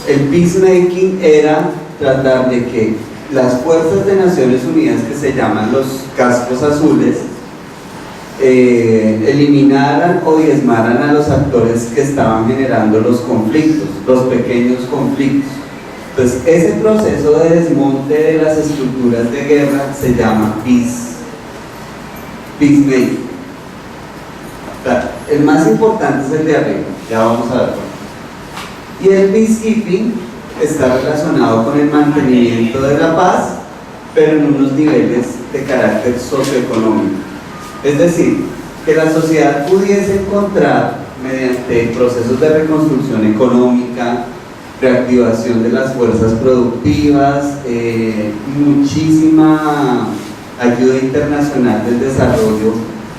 el peacemaking era tratar de que las fuerzas de Naciones Unidas, que se llaman los cascos azules, eliminaran o diezmaran a los actores que estaban generando los conflictos, los pequeños conflictos. Entonces, ese proceso de desmonte de las estructuras de guerra se llama peacemaking. O sea, el más importante es el de arriba, ya vamos a ver. Y el peacekeeping está relacionado con el mantenimiento de la paz, pero en unos niveles de carácter socioeconómico. Es decir, que la sociedad pudiese encontrar, mediante procesos de reconstrucción económica, reactivación de las fuerzas productivas, muchísima ayuda internacional del desarrollo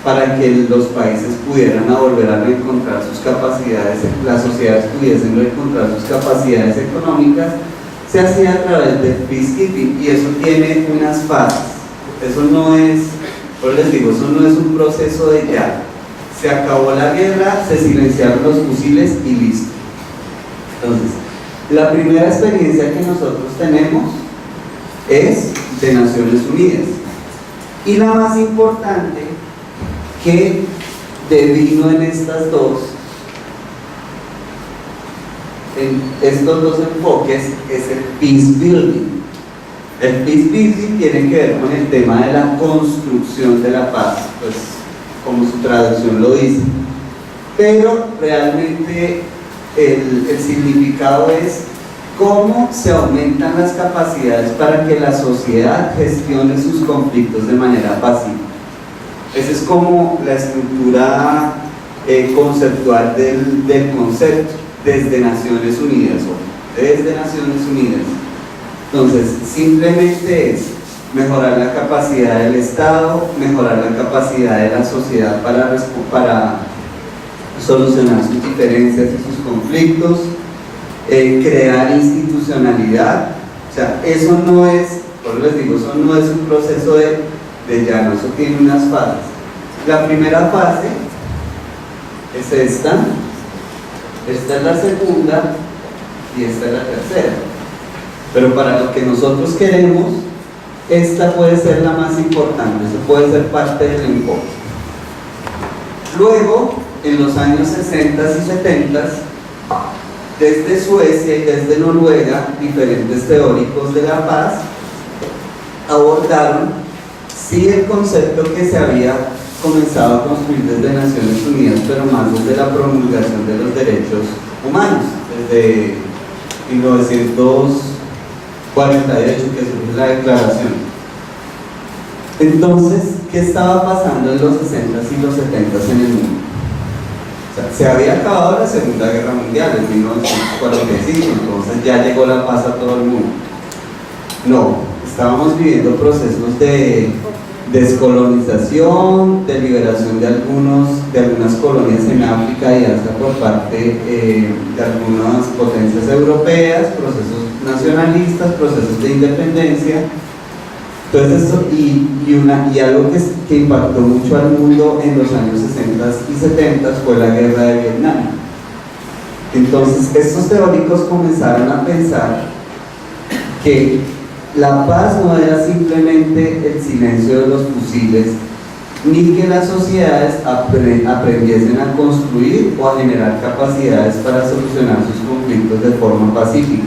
para que los países pudieran volver a reencontrar sus capacidades, las sociedades pudiesen reencontrar sus capacidades económicas, se hacía a través del peacekeeping, y eso tiene unas fases. Eso no es, por les digo, eso no es un proceso de ya. Se acabó la guerra, se silenciaron los fusiles y listo. Entonces, la primera experiencia que nosotros tenemos es de Naciones Unidas, y la más importante que devino en estos dos enfoques es el peace building. El peace building tiene que ver con el tema de la construcción de la paz, pues como su traducción lo dice, pero realmente el significado es cómo se aumentan las capacidades para que la sociedad gestione sus conflictos de manera pacífica. Esa es como la estructura conceptual del concepto desde Naciones Unidas, desde Naciones Unidas. Entonces, simplemente es mejorar la capacidad del Estado, mejorar la capacidad de la sociedad para solucionar sus diferencias y sus conflictos, crear institucionalidad. O sea, eso no es, por eso les digo, eso no es un proceso de llano, eso tiene unas fases. La primera fase es esta es la segunda y esta es la tercera. Pero para lo que nosotros queremos, esta puede ser la más importante, eso puede ser parte del enfoque. Luego, en los años 60 y 70, desde Suecia y desde Noruega, diferentes teóricos de la paz abordaron sí el concepto que se había comenzado a construir desde Naciones Unidas, pero más desde la promulgación de los derechos humanos, desde 1948, que surge la declaración. Entonces, ¿qué estaba pasando en los 60s y los 70s en el mundo? O sea, se había acabado la Segunda Guerra Mundial en 1945, entonces ya llegó la paz a todo el mundo. No, estábamos viviendo procesos de descolonización, de liberación de algunas colonias en África y Asia por parte de algunas potencias europeas, procesos nacionalistas, procesos de independencia. Entonces esto, y algo que impactó mucho al mundo en los años 60 y 70 fue la guerra de Vietnam. Entonces estos teóricos comenzaron a pensar que la paz no era simplemente el silencio de los fusiles, ni que las sociedades aprendiesen a construir o a generar capacidades para solucionar sus conflictos de forma pacífica,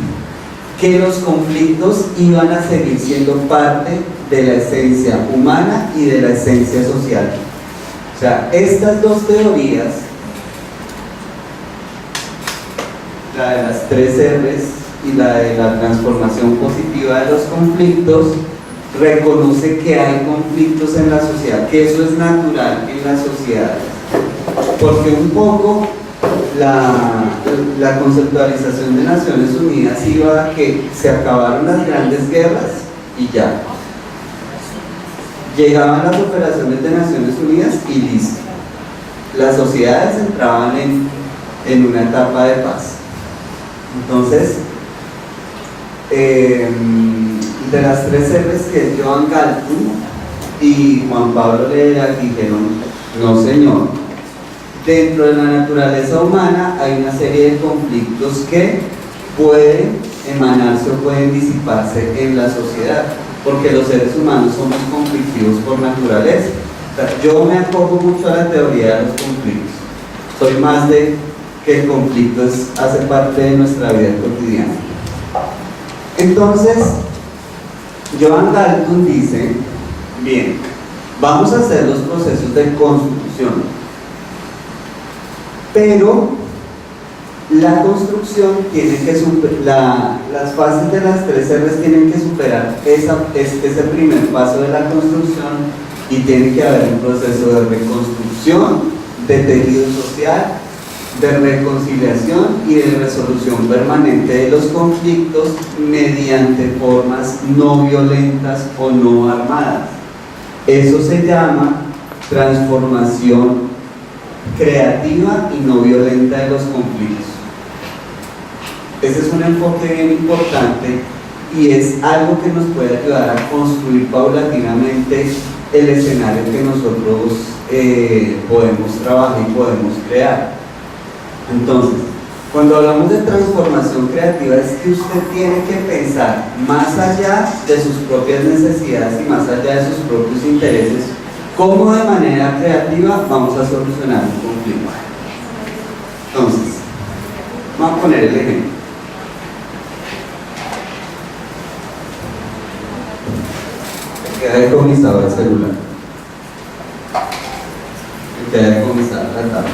que los conflictos iban a seguir siendo parte de la esencia humana y de la esencia social. O sea, estas dos teorías, la de las 3 R's y la de la transformación positiva de los conflictos, reconoce que hay conflictos en la sociedad, que eso es natural en las sociedades, porque un poco la conceptualización de Naciones Unidas iba a que se acabaron las grandes guerras y ya llegaban las operaciones de Naciones Unidas y listo, las sociedades entraban en una etapa de paz. Entonces, de las 3 R's, que es Joan Galtung y Juan Pablo Lera, dijeron: no señor, dentro de la naturaleza humana hay una serie de conflictos que puede emanarse o pueden disiparse en la sociedad, porque los seres humanos somos conflictivos por naturaleza. O sea, yo me acojo mucho a la teoría de los conflictos. Soy más de que el conflicto hace parte de nuestra vida cotidiana. Entonces, Joan Galton dice, bien, vamos a hacer los procesos de construcción, pero la construcción tiene que superar, las fases de las 3 R's tienen que superar ese primer paso de la construcción, y tiene que haber un proceso de reconstrucción, de tejido social, de reconciliación y de resolución permanente de los conflictos mediante formas no violentas o no armadas. Eso se llama transformación creativa y no violenta de los conflictos. Ese es un enfoque bien importante y es algo que nos puede ayudar a construir paulatinamente el escenario que nosotros podemos trabajar y podemos crear. Entonces, cuando hablamos de transformación creativa, es que usted tiene que pensar más allá de sus propias necesidades y más allá de sus propios intereses, cómo de manera creativa vamos a solucionar un conflicto. Entonces, vamos a poner el ejemplo. Queda decomisado el celular. Queda decomisada la tabla.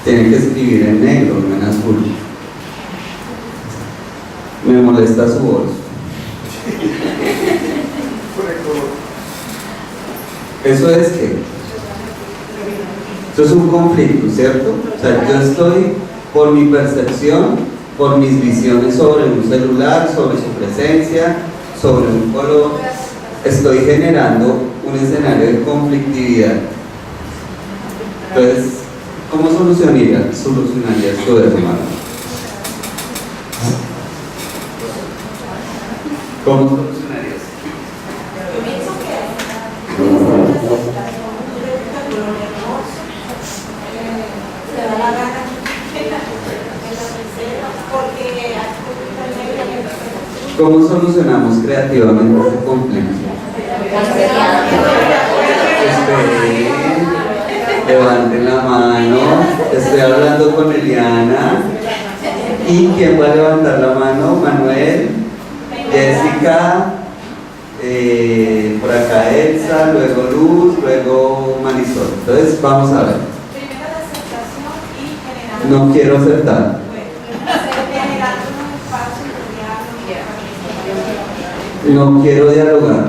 Tiene que escribir en negro, no en azul. Me molesta su voz. Eso es que eso es un conflicto, ¿cierto? O sea, yo estoy, por mi percepción, por mis visiones sobre un celular, sobre su presencia, sobre un color, estoy generando un escenario de conflictividad. Entonces, ¿cómo solucionarías tú eso, hermano? ¿Cómo solucionarías? Yo pienso que se da la gana porque ¿cómo solucionamos creativamente ese conflicto? Levanten la mano. Estoy hablando con Eliana. ¿Y quién va a levantar la mano? Manuel, Jessica, por acá Elsa, luego Luz, luego Marisol. Entonces vamos a ver. primero la aceptación y generar No quiero aceptar. generar un espacio de diálogo. No quiero dialogar.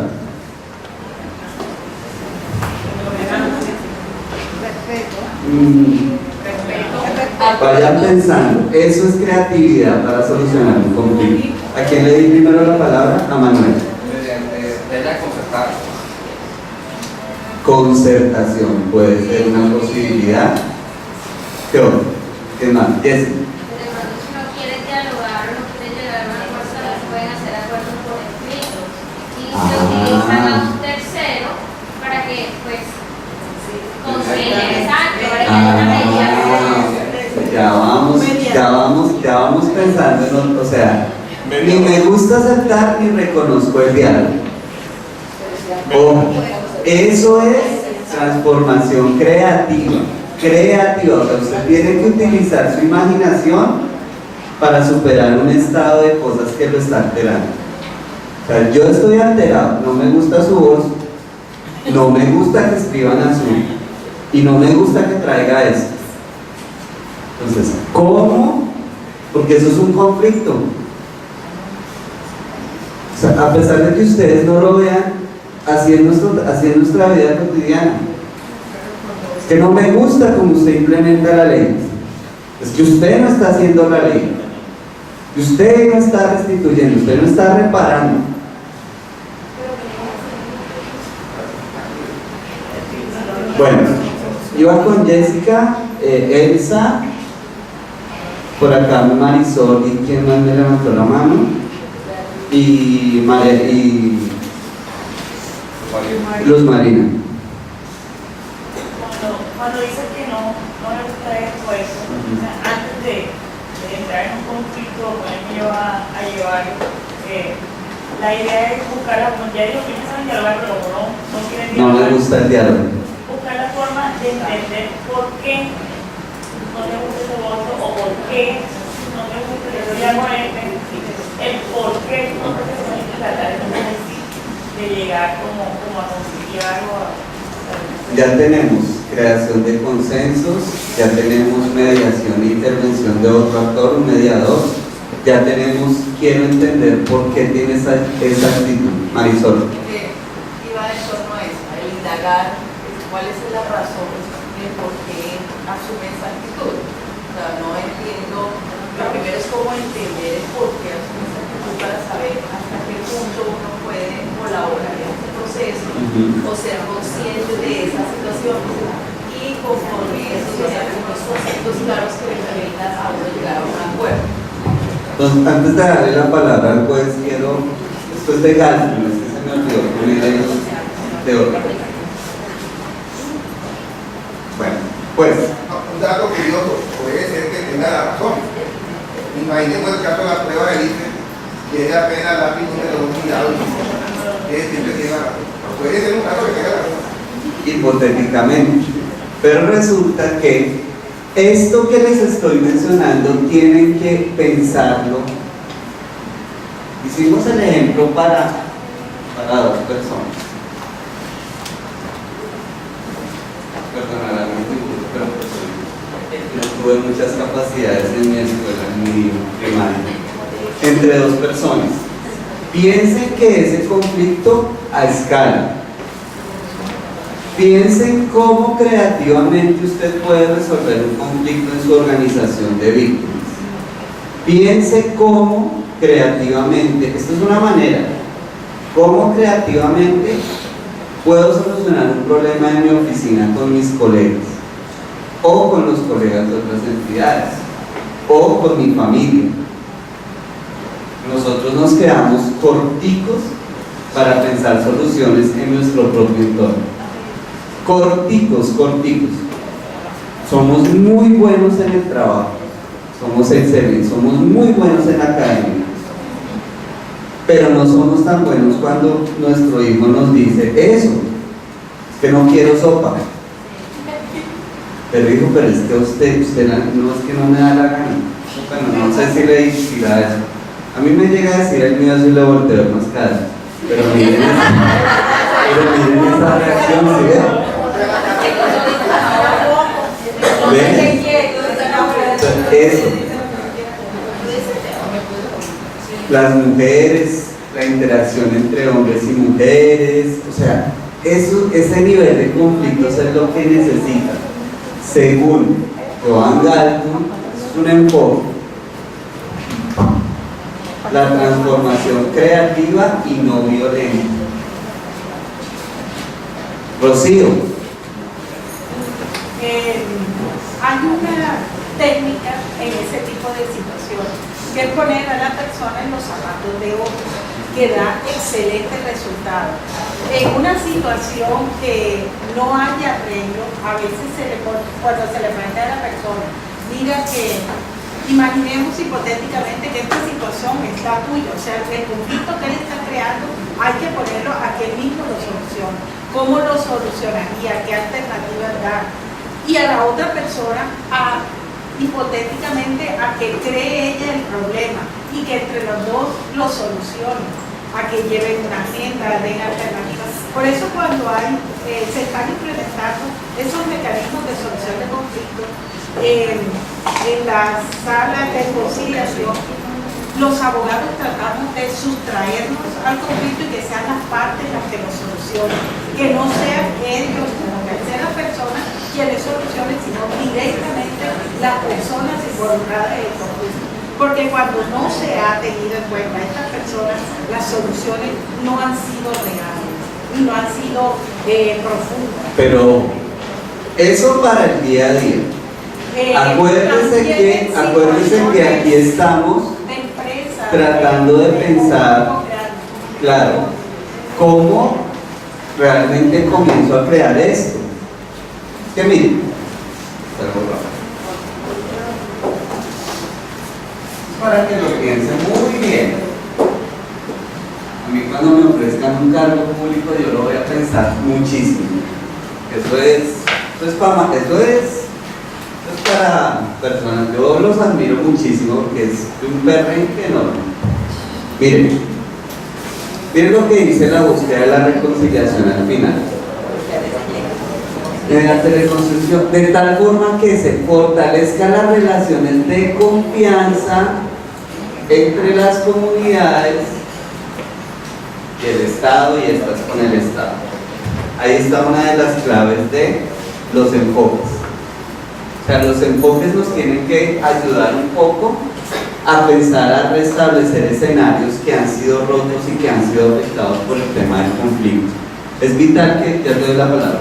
Vayan pensando, eso es creatividad para solucionar un conflicto. ¿A quién le di primero la palabra? A Manuel. Concertación puede ser una posibilidad. ¿Qué otro? ¿Qué más? Yes. Si no quieren dialogar o no quieren llegar a un acuerdo, las pueden hacer acuerdos por escrito y se utilizan a un tercero para que, pues, concilien, exacto, para que haya una mediación. Ya vamos pensando en otro, o sea, ni me gusta aceptar ni reconozco el diálogo. Ojo, eso es transformación creativa. O sea, usted tiene que utilizar su imaginación para superar un estado de cosas que lo está alterando. O sea, yo estoy alterado, no me gusta su voz, no me gusta que escriban azul y no me gusta que traiga esto. Entonces, ¿cómo? Porque eso es un conflicto. O sea, a pesar de que ustedes no lo vean, así es nuestra vida cotidiana. Es que no me gusta cómo usted implementa la ley. Es que usted no está haciendo la ley. Usted no está restituyendo, usted no está reparando. Bueno, iba con Jessica, Elsa, por acá Marisol, y quién más me levantó la mano, y Luz Marina. Cuando dice que no le gusta esto, entrar en un conflicto o ponerme yo a llevarlo. La idea es buscar la forma, ya digo que empiezan a dialogar, pero como no quieren No dialogar, me gusta el diálogo. buscar la forma de entender por qué no le gusta ese voto o por qué no le gusta que yo diga con el por qué no se puede tratar de llegar como a conseguir algo. Ya tenemos creación de consensos, ya tenemos mediación e intervención de otro actor, un mediador, ya tenemos, quiero entender por qué tiene esa actitud. Marisol. Iba en torno a eso, el indagar cuáles son las razones de por qué asume esa actitud. O sea, no entiendo, lo primero es cómo entender el por qué asume esa actitud para saber hasta qué punto uno puede colaborar en este proceso o ser consciente de esas situaciones y conforme eso se hacen unos conceptos claros que le permitan a uno llegar a un acuerdo. Entonces, antes de darle la palabra al juez, quiero, esto es de Galton, es que se me olvidó poner ahí de otro. Bueno, pues. Un dato curioso, puede ser que tenga la razón. Imaginemos el caso de la prueba de ICE, que es apenas lápiz número 2 mirado y siempre tiene la razón. Puede ser un caso que tenga la razón. Hipotéticamente. Pero resulta que esto que les estoy mencionando tienen que pensarlo. Hicimos el ejemplo para 2 personas. Perdonarán mi futuro, pero no tuve muchas capacidades en mi escuela, en mi primaria. Entre 2 personas. Piensen que ese conflicto a escala. Piensen cómo creativamente usted puede resolver un conflicto en su organización de víctimas. Piense cómo creativamente, esto es una manera, cómo creativamente puedo solucionar un problema en mi oficina con mis colegas, o con los colegas de otras entidades, o con mi familia. Nosotros nos quedamos corticos para pensar soluciones en nuestro propio entorno. Corticos. Somos muy buenos en el trabajo, somos excelentes, somos muy buenos en la academia, pero no somos tan buenos cuando nuestro hijo nos dice eso, es que no quiero sopa. Pero hijo, pero es que usted no es que no me da la gana. Bueno, no sé si le dirá eso. A mí me llega a decir el mío si le volteo más cara, pero miren esa reacción, ¿sí ven? ¿Ven? Eso. Las mujeres, la interacción entre hombres y mujeres, o sea, ese nivel de conflictos es lo que necesita, según Joan Galton, es un enfoque, la transformación creativa y no violenta. Rocío. Hay una técnica en ese tipo de situaciones, que es poner a la persona en los zapatos de otro, que da excelente resultado. En una situación que no haya arreglo, a veces cuando se le plantea a la persona, diga que, imaginemos hipotéticamente que esta situación está tuya, o sea, el conflicto que él está creando, hay que ponerlo a que él mismo lo solucione. ¿Cómo lo solucionaría? ¿Qué alternativas da? Y a la otra persona, hipotéticamente, a que cree ella el problema y que entre los dos lo solucionen, a que lleven una agenda, den alternativas. Por eso cuando se están implementando esos mecanismos de solución de conflictos en las salas de conciliación, los abogados tratamos de sustraernos al conflicto y que sean las partes las que lo solucionen, que no sean ellos como terceras personas quienes solucionen, sino directamente las personas involucradas en el conflicto. Porque cuando no se ha tenido en cuenta a estas personas, las soluciones no han sido reales y no han sido profundas. Pero eso para el día a día. Acuérdense que aquí estamos tratando de pensar, claro, cómo realmente comienzo a crear esto. Que miren, para que lo piensen muy bien. A mí cuando me ofrezcan un cargo público yo lo voy a pensar muchísimo. Eso es para personas, yo los admiro muchísimo porque es de un perrenque enorme. Miren lo que dice la búsqueda de la reconciliación al final. Mediante reconstrucción, de tal forma que se fortalezcan las relaciones de confianza entre las comunidades y el Estado y estas con el Estado. Ahí está una de las claves de los enfoques. O sea, los enfoques nos tienen que ayudar un poco a pensar, a restablecer escenarios que han sido rotos y que han sido afectados por el tema del conflicto. Es vital que, ya te doy la palabra,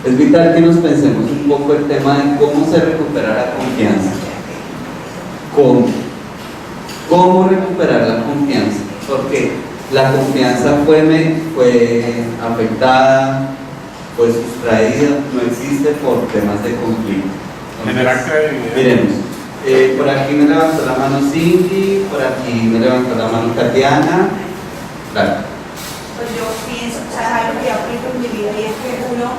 es vital que nos pensemos un poco el tema de cómo se recupera la confianza. ¿Cómo recuperar la confianza? Porque la confianza fue afectada, fue sustraída, no existe por temas de conflicto. Miremos, por aquí me levantó la mano Cindy, por aquí me levantó la mano Tatiana. Claro. Pues yo pienso, o sea, algo que aplico en mi vida y es que uno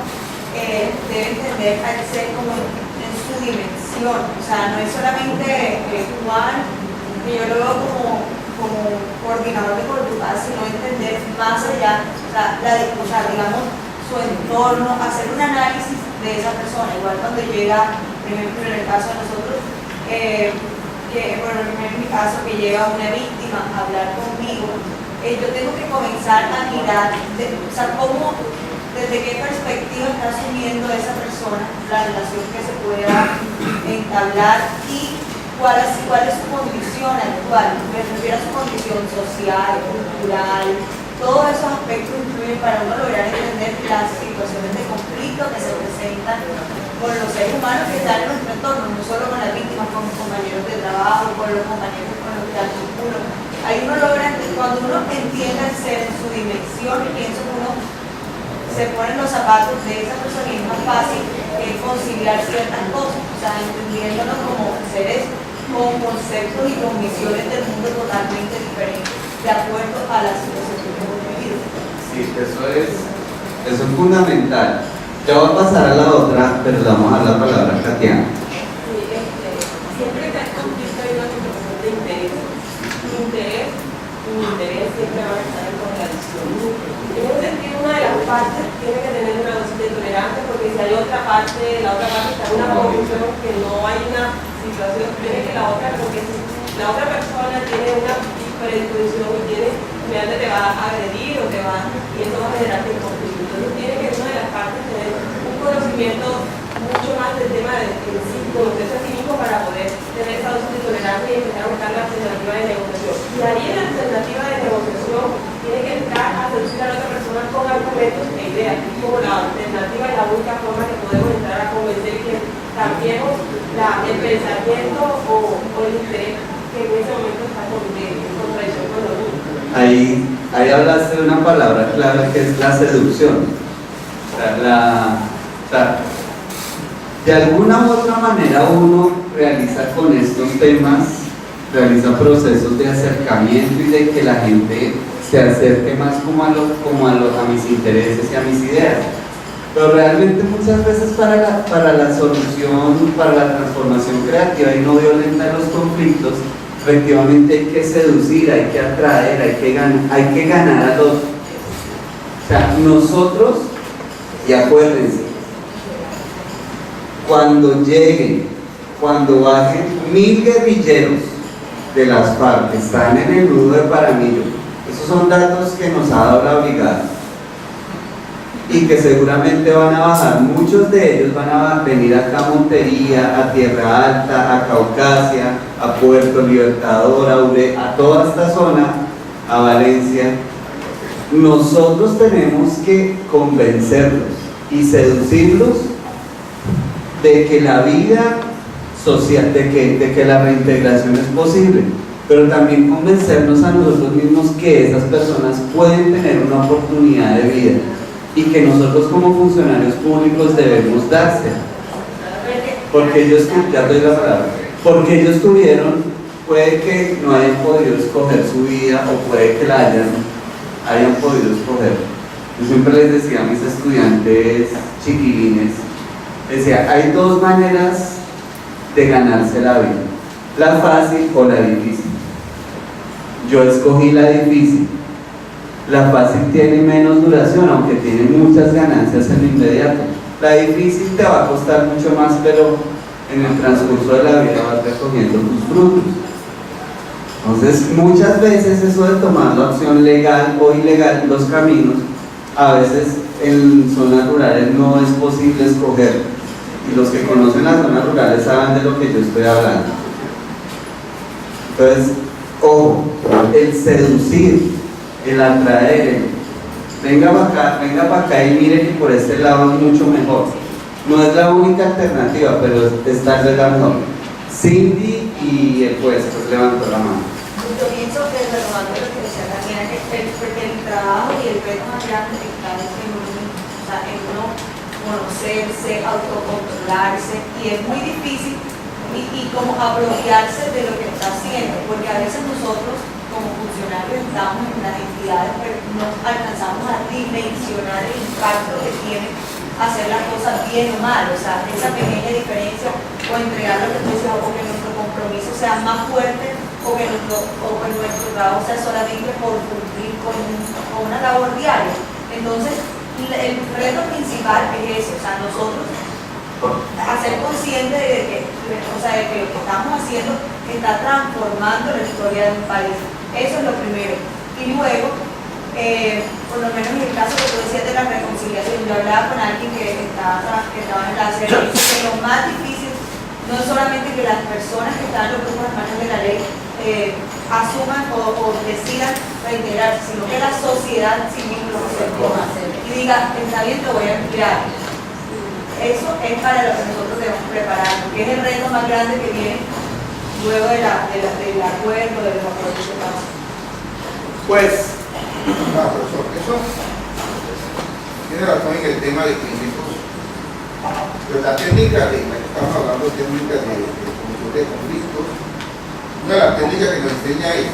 debe entender al ser como en su dimensión, o sea, no es solamente Juan, que yo lo veo como coordinador de Portugal, sino entender más allá, o sea, digamos, su entorno, hacer un análisis de esa persona, igual cuando llega, por ejemplo, en el caso de nosotros, en mi caso, que llega una víctima a hablar conmigo, yo tengo que comenzar a mirar, o sea, desde qué perspectiva está asumiendo esa persona la relación que se pueda entablar y cuál es su condición actual. Me refiero a su condición social, cultural, todos esos aspectos influyen para uno lograr entender las situaciones de conflicto que se presentan con los seres humanos que están en nuestro entorno, no solo con las víctimas, con los compañeros de trabajo, con los compañeros con los que uno. Ahí uno logra, cuando uno entiende el ser en su dimensión, pienso que uno se pone en los zapatos de esa persona y es más fácil conciliar ciertas cosas, o sea, entendiéndonos como seres con conceptos y con visiones del mundo totalmente diferentes, de acuerdo a la situación que hemos vivido. Sí, eso es fundamental. Ya voy a pasar a la otra, pero le vamos a dar la palabra a Tatiana. Siempre que hay conflicto hay una situación de interés. Mi interés siempre va a estar en contradicción. En ese sentido, una de las partes tiene que tener una dosis de tolerancia, porque si hay otra parte, la otra parte está en una condición que no hay una situación, tiene que la otra, porque si la otra persona tiene una predisposición y realmente te va a agredir y eso va a generar un conflicto. Entonces tiene que una de las partes tener un conocimiento mucho más del tema de sí, conocerse a sí mismo para poder tener esa dosis de tolerancia y empezar a buscar la alternativa de negociación. Y ahí en la alternativa de negociación tiene que entrar a seducir a la otra persona con argumentos e ideas, como la alternativa es la única forma que podemos entrar a convencer que cambiemos el pensamiento o el interés que en ese momento está en contradicción con lo mismo. Ahí hablaste de una palabra clave que es la seducción. O sea, de alguna u otra manera uno realiza con estos temas, realiza procesos de acercamiento y de que la gente se acerque más a mis intereses y a mis ideas. Pero realmente muchas veces para la solución, para la transformación creativa y no violenta de los conflictos, efectivamente hay que seducir, hay que atraer, hay que ganar al otro. O sea, nosotros, y acuérdense, cuando bajen 1000 guerrilleros de las FARC que están en el nudo de Paramillo, esos son datos que nos ha dado la brigada, y que seguramente van a bajar, muchos de ellos van a venir acá a Montería, a Tierra Alta, a Caucasia, a Puerto Libertador, a Ure, a toda esta zona, a Valencia. Nosotros tenemos que convencerlos y seducirlos de que la vida social, de que la reintegración es posible, pero también convencernos a nosotros mismos que esas personas pueden tener una oportunidad de vida y que nosotros como funcionarios públicos debemos dársela, porque ellos, ya doy la palabra, porque ellos tuvieron puede que no hayan podido escoger su vida o puede que la hayan podido escoger. Yo siempre les decía a mis estudiantes chiquilines, decía, hay dos maneras de ganarse la vida, la fácil o la difícil. Yo escogí la difícil. La fácil tiene menos duración, aunque tiene muchas ganancias en lo inmediato. La difícil te va a costar mucho más, pero en el transcurso de la vida vas recogiendo tus frutos. Entonces, muchas veces eso de tomar la opción legal o ilegal, los caminos, a veces en zonas rurales no es posible escoger. Y los que conocen las zonas rurales saben de lo que yo estoy hablando. Entonces, ojo, el seducir, el atraer, venga para acá y mire que por este lado es mucho mejor. No es la única alternativa, pero esta es la mejor. Cindy y el juez pues levantó la mano. Yo pienso que retomando lo que decía Daniela, que el trabajo y el reto más grande está en uno conocerse, autocontrolarse, y es muy difícil y como apropiarse de lo que está haciendo, porque a veces nosotros como funcionarios estamos en las entidades, pero no alcanzamos a dimensionar el impacto que tiene hacer las cosas bien o mal, o sea, esa pequeña diferencia o entregar lo que tú decías, o que nuestro compromiso sea más fuerte, o que nuestro trabajo sea solamente por cumplir con una labor diaria. Entonces, el reto principal es ese, o sea, nosotros hacer consciente de que lo que estamos haciendo está transformando la historia de un país. Eso es lo primero. Y luego, por lo menos en el caso que tú decías de la reconciliación, yo hablaba con alguien que estaba en la serie, que lo más difícil no es solamente que las personas que están en los grupos hermanos de la ley asuman o decidan reintegrarse, sino que la sociedad civil lo hacer y diga, está bien, te voy a emplear. Eso es para lo que nosotros debemos preparar, porque es el reto más grande que viene luego del acuerdo, de los acuerdos que pasan. Pues, profesor, eso tiene razón en el tema de principios. Pero la técnica estamos hablando de técnicas de solución de conflictos. Una de las técnicas que nos enseña es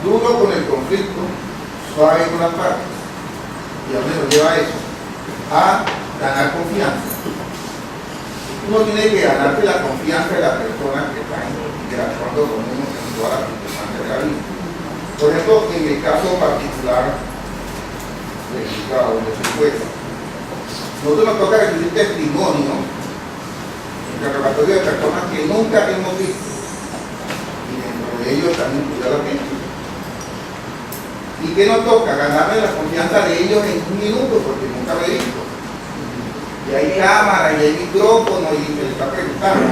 duro con el conflicto, suave con las partes. Y a mí nos lleva a eso, a ganar confianza. Uno tiene que ganarse la confianza de las personas que están interactuando con uno en todas las circunstancias de la vida. Por ejemplo, en el caso particular de su juez, nosotros nos toca recibir testimonio, interrogatorio de personas que nunca hemos visto, y dentro de ellos también incluida la gente. ¿Y qué nos toca? Ganarme la confianza de ellos en un minuto, porque nunca lo he visto. Y hay cámara, y hay micrófono, y se les está preguntando.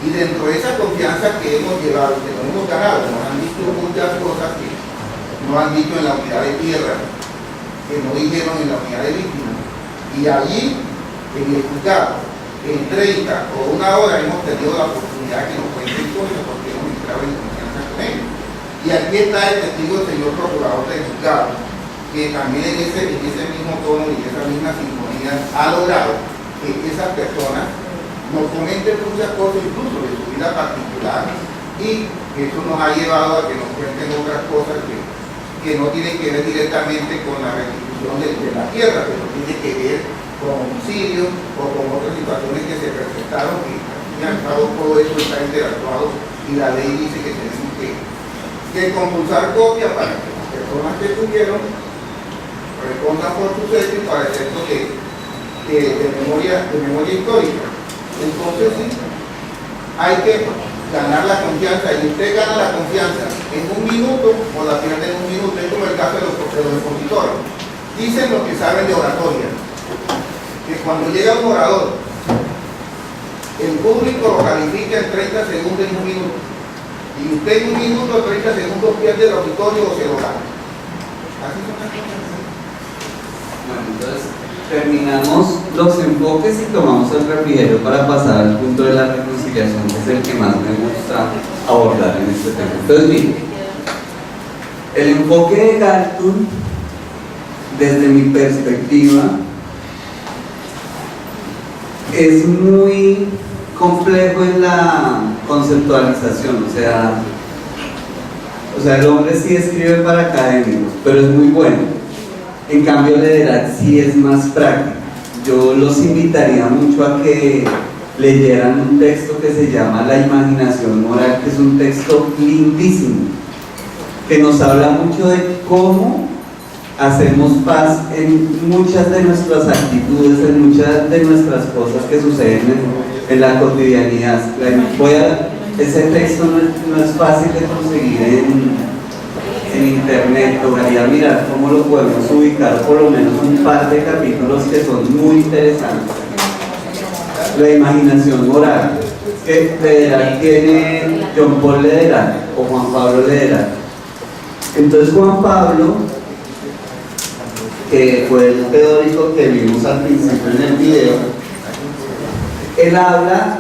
Y dentro de esa confianza que hemos llevado, que nos hemos ganado, nos han dicho muchas cosas que no han dicho en la unidad de tierra, que no dijeron en la unidad de víctimas. Y allí, en el juzgado, en 30 o una hora hemos tenido la oportunidad que nos cuenten cosas porque hemos entrado en confianza con ellos. Y aquí está el testigo del señor procurador del juzgado, que también en ese mismo tono y esa misma sinfonía ha logrado que esas personas nos comenten muchas cosas, incluso de su vida particular, y eso nos ha llevado a que nos cuenten otras cosas que no tienen que ver directamente con la restitución de la tierra, pero tiene que ver con homicidios o con otras situaciones que se presentaron, que al fin y al cabo todo eso está interactuado y la ley dice que tenemos que compulsar copia para que las personas que tuvieron respondan por sus hechos para efectos de memoria histórica. Entonces sí, hay que ganar la confianza, y usted gana la confianza en un minuto o la pierde en un minuto. Es como el caso de los expositores. Dicen los que saben de oratoria que cuando llega un orador, el público lo califica en 30 segundos en un minuto, y usted en un minuto, 30 segundos pierde el auditorio o se lo gana. Así son las cosas. bueno, entonces terminamos los enfoques y tomamos el refrigerio para pasar al punto de la reconciliación, que es el que más me gusta abordar en este tema. Entonces, miren, el enfoque de Galton, desde mi perspectiva, es muy complejo en la conceptualización, o sea, el hombre sí escribe para académicos, pero es muy bueno. En cambio, Lederach sí es más práctico. Yo los invitaría mucho a que leyeran un texto que se llama La imaginación moral, que es un texto lindísimo, que nos habla mucho de cómo hacemos paz en muchas de nuestras actitudes, en muchas de nuestras cosas que suceden en la cotidianidad. Ese texto no es fácil de conseguir en internet, tocaría mirar cómo lo podemos ubicar, por lo menos un par de capítulos que son muy interesantes. La imaginación moral, que Lederach tiene John Paul Lederach o Juan Pablo Lederach. Entonces Juan Pablo, que fue el teórico que vimos al principio en el video, él habla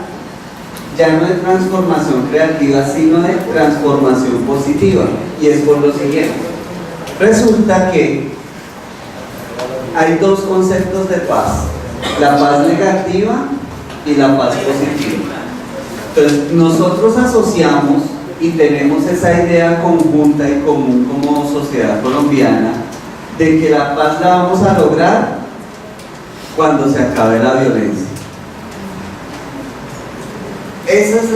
ya no de transformación creativa, sino de transformación positiva, y es por lo siguiente. Resulta que hay dos conceptos de paz: la paz negativa y la paz positiva. Entonces nosotros asociamos y tenemos esa idea conjunta y común como sociedad colombiana de que la paz la vamos a lograr cuando se acabe la violencia. Eso es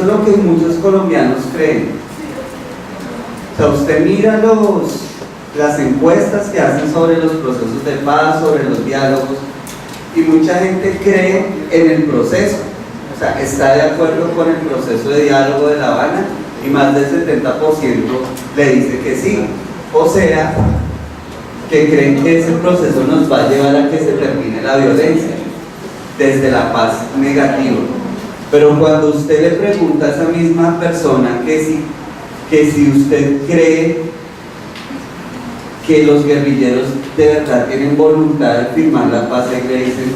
lo que muchos colombianos creen. O sea, usted mira las encuestas que hacen sobre los procesos de paz, sobre los diálogos, y mucha gente cree en el proceso. O sea, está de acuerdo con el proceso de diálogo de La Habana, y más del 70% le dice que sí. O sea, que creen que ese proceso nos va a llevar a que se termine la violencia desde la paz negativa. Pero cuando usted le pregunta a esa misma persona que si usted cree que los guerrilleros de verdad tienen voluntad de firmar la paz, le dicen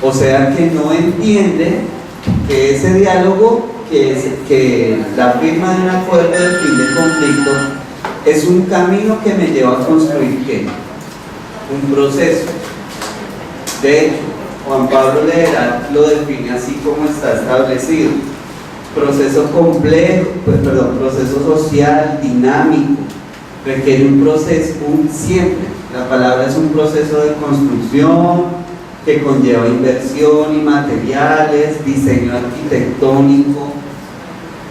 no. O sea que no entiende que ese diálogo, que la firma de un acuerdo de fin de conflicto es un camino que me lleva a construir ¿qué? Un proceso. De hecho, Juan Pablo Lederach lo define así como está establecido: proceso complejo, proceso social, dinámico, requiere un proceso, siempre, la palabra es un proceso de construcción que conlleva inversión y materiales, diseño arquitectónico,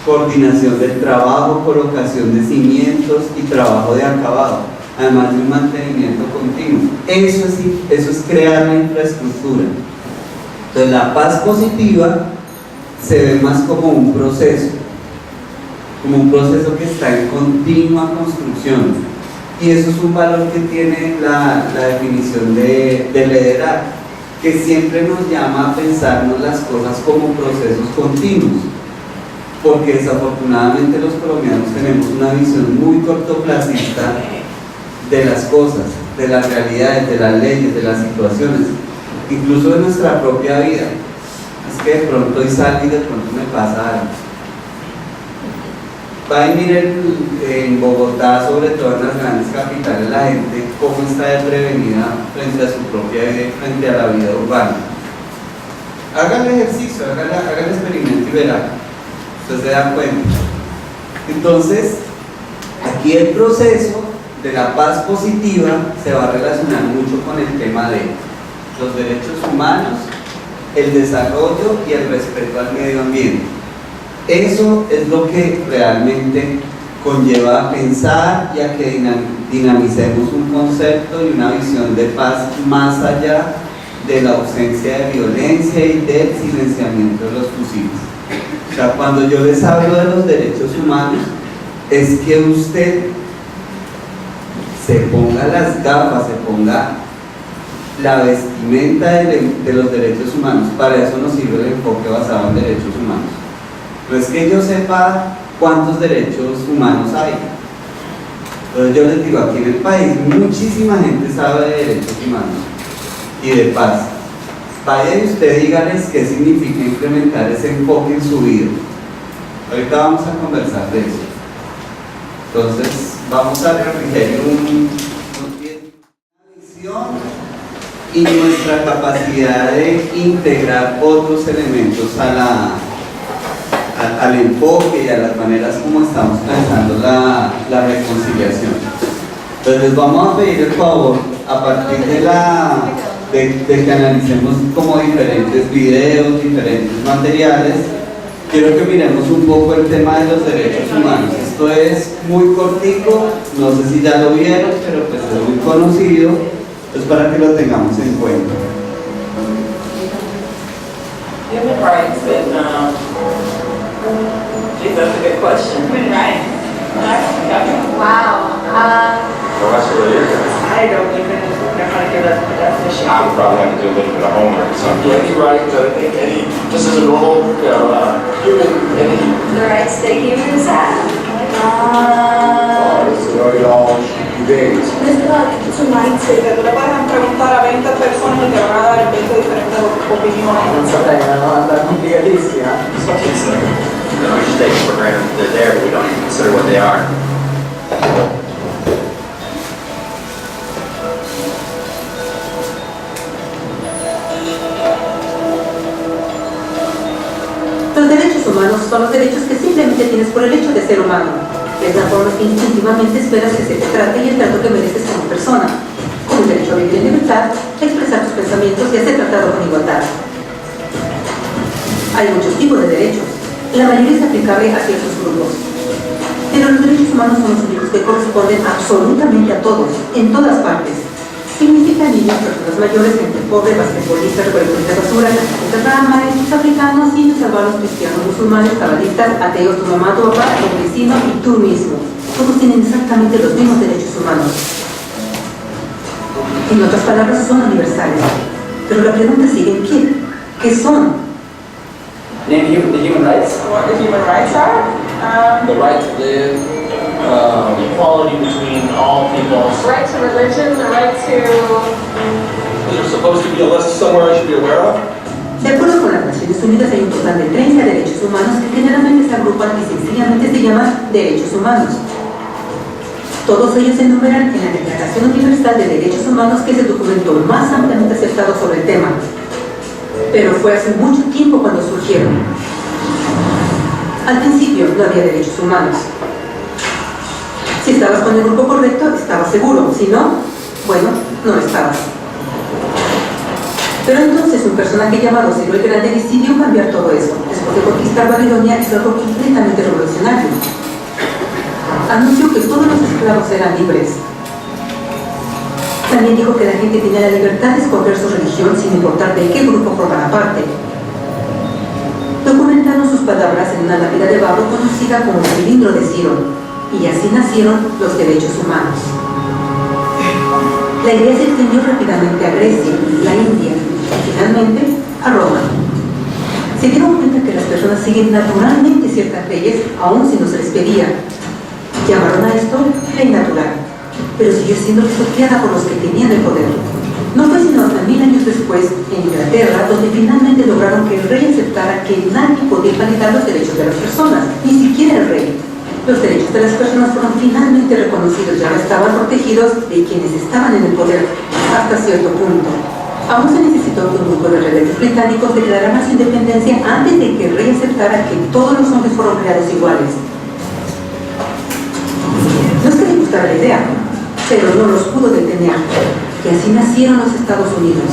coordinación del trabajo, colocación de cimientos y trabajo de acabado, además de un mantenimiento continuo. Eso es crear la infraestructura. Entonces la paz positiva se ve más como un proceso que está en continua construcción, y eso es un valor que tiene la definición de Lederach, que siempre nos llama a pensarnos las cosas como procesos continuos, porque desafortunadamente los colombianos tenemos una visión muy cortoplacista de las cosas, de las realidades, de las leyes, de las situaciones, incluso de nuestra propia vida. Es que de pronto hoy salgo y de pronto me pasa algo. Va y mire en Bogotá, sobre todo en las grandes capitales, la gente cómo está de prevenida frente a su propia vida y frente a la vida urbana. Haga el ejercicio, haga el experimento y verá, usted se da cuenta. Entonces, aquí el proceso de la paz positiva se va a relacionar mucho con el tema de los derechos humanos, el desarrollo y el respeto al medio ambiente. Eso es lo que realmente conlleva a pensar y a que dinamicemos un concepto y una visión de paz más allá de la ausencia de violencia y del silenciamiento de los fusiles. O sea, cuando yo les hablo de los derechos humanos, es que usted se ponga las gafas, se ponga la vestimenta de los derechos humanos. Para eso nos sirve el enfoque basado en derechos humanos. No es que yo sepa cuántos derechos humanos hay. Entonces yo les digo, aquí en el país muchísima gente sabe de derechos humanos y de paz. Vaya y usted dígales qué significa implementar ese enfoque en su vida. Ahorita vamos a conversar de eso. Entonces vamos a reflejar una visión y nuestra capacidad de integrar otros elementos al enfoque y a las maneras como estamos pensando la reconciliación. Entonces les vamos a pedir el favor, a partir de que analicemos como diferentes videos, diferentes materiales, quiero que miremos un poco el tema de los derechos humanos. Esto es muy cortico, no sé si ya lo vieron, pero pues es muy conocido, es para que lo tengamos en cuenta. Human rights and, geez, that's a good question. Human rights? Wow. I don't even know how to give that definition. I would probably have to do a little bit of homework or something. Yeah, any right, any, just as a normal, human entity. The rights that humans have. So all days. Que tú le puedes preguntar a 20 personas y te van a dar 20 diferentes opiniones. We just take it for granted that they're there, but we don't even consider what they are. Los derechos humanos son los derechos que simplemente tienes por el hecho de ser humano. Es la forma que instintivamente esperas que se te trate y el trato que mereces como persona, con el derecho a vivir en libertad, a expresar tus pensamientos y a ser tratado con igualdad. Hay muchos tipos de derechos. La mayoría es aplicable a ciertos grupos. Pero los derechos humanos son los únicos que corresponden absolutamente a todos, en todas partes. Significa niños, personas mayores, gente pobre, basquetbolistas, recolectores de basura, cantantes, maestros africanos, indios, salvados, cristianos, musulmanes, cabalistas, ateos, tu mamá, tu papá, tu vecino y tú mismo. Todos tienen exactamente los mismos derechos humanos. En otras palabras, son universales. Pero la pregunta sigue, ¿qué son? The human rights. What the human rights are? The right to live. Equality between all peoples. Right to religion, the right to... Is there supposed to be a list somewhere I should be aware of? De acuerdo con las Naciones Unidas hay un total de 30 derechos humanos que generalmente se agrupan y sencillamente se llaman derechos humanos. Todos ellos se enumeran en la Declaración Universal de Derechos Humanos, que es el documento más ampliamente aceptado sobre el tema. Pero fue hace mucho tiempo cuando surgieron. Al principio no había derechos humanos. Si estabas con el grupo correcto, estabas seguro. Si no, bueno, no estabas. Pero entonces un personaje llamado Ciro el Grande decidió cambiar todo eso. Después de conquistar Babilonia, hizo algo completamente revolucionario. Anunció que todos los esclavos eran libres. También dijo que la gente tenía la libertad de escoger su religión sin importar de qué grupo formara parte. Documentaron sus palabras en una lápida de barro conocida como el cilindro de Ciro, y así nacieron los derechos humanos. La idea se extendió rápidamente a Grecia, la India y finalmente a Roma. Se dieron cuenta que las personas siguen naturalmente ciertas leyes, aun si no se les pedía. Llamaron a esto ley natural, pero siguió siendo pisoteada por los que tenían el poder. No fue sino hasta 1000 años después, en Inglaterra, donde finalmente lograron que el rey aceptara que nadie podía invalidar los derechos de las personas, ni siquiera el rey. Los derechos de las personas fueron finalmente reconocidos y ahora estaban protegidos de quienes estaban en el poder, hasta cierto punto. Aún se necesitó que un grupo de rebeldes británicos declararan su independencia antes de que el rey aceptara que todos los hombres fueron creados iguales. No es que le gustara la idea, pero no los pudo detener, y así nacieron los Estados Unidos.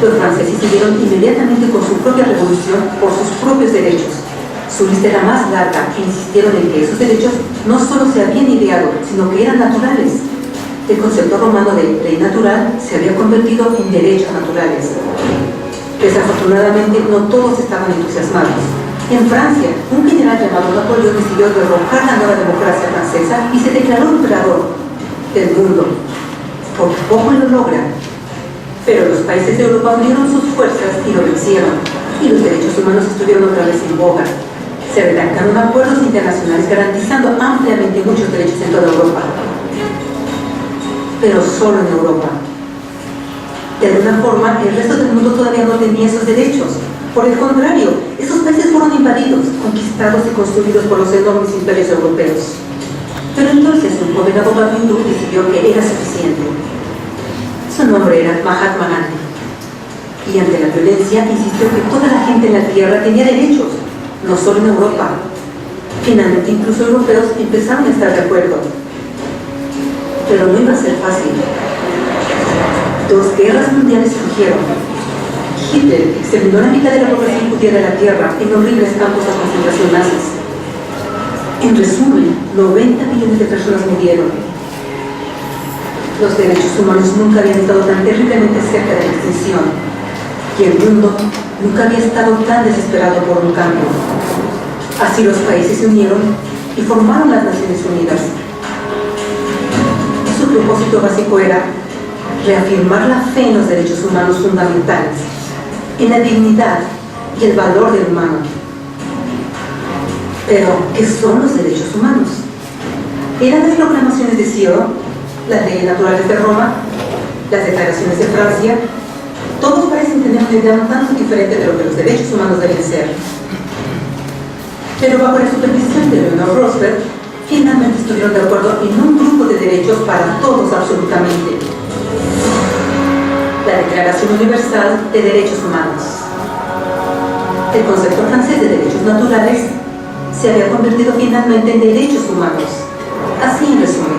Los franceses siguieron inmediatamente con su propia revolución por sus propios derechos. Su lista era más larga e insistieron en que esos derechos no solo se habían ideado, sino que eran naturales. El concepto romano de ley natural se había convertido en derechos naturales. Desafortunadamente, no todos estaban entusiasmados. En Francia, un general llamado Napoleón decidió derrocar la nueva democracia francesa y se declaró emperador del mundo. Por poco lo logra, pero los países de Europa unieron sus fuerzas y lo vencieron, y los derechos humanos estuvieron otra vez en boga. Se redactaron acuerdos internacionales garantizando ampliamente muchos derechos en toda Europa, pero solo en Europa. De alguna forma, el resto del mundo todavía no tenía esos derechos. Por el contrario, esos países fueron invadidos, conquistados y construidos por los enormes imperios europeos. Pero entonces un joven abogado hindú decidió que era suficiente. Su nombre era Mahatma Gandhi. Y ante la violencia insistió que toda la gente en la tierra tenía derechos, no solo en Europa. Finalmente, incluso europeos empezaron a estar de acuerdo. Pero no iba a ser fácil. 2 guerras mundiales surgieron. Hitler exterminó la mitad de la población judía de la tierra en horribles campos de concentración nazis. En resumen, 90 millones de personas murieron. Los derechos humanos nunca habían estado tan terriblemente cerca de la extinción, y el mundo nunca había estado tan desesperado por un cambio. Así los países se unieron y formaron las Naciones Unidas. Su propósito básico era reafirmar la fe en los derechos humanos fundamentales, en la dignidad y el valor del humano. Pero, ¿qué son los derechos humanos? ¿Eran las proclamaciones de Sion, las leyes naturales de Roma, las declaraciones de Francia? Todos parecen tener una idea un tanto diferente de lo que los derechos humanos deben ser. Pero bajo la supervisión de Eleanor Roosevelt, finalmente estuvieron de acuerdo en un grupo de derechos para todos absolutamente. La Declaración Universal de Derechos Humanos. El concepto francés de derechos naturales se había convertido finalmente en derechos humanos. Así en resumen,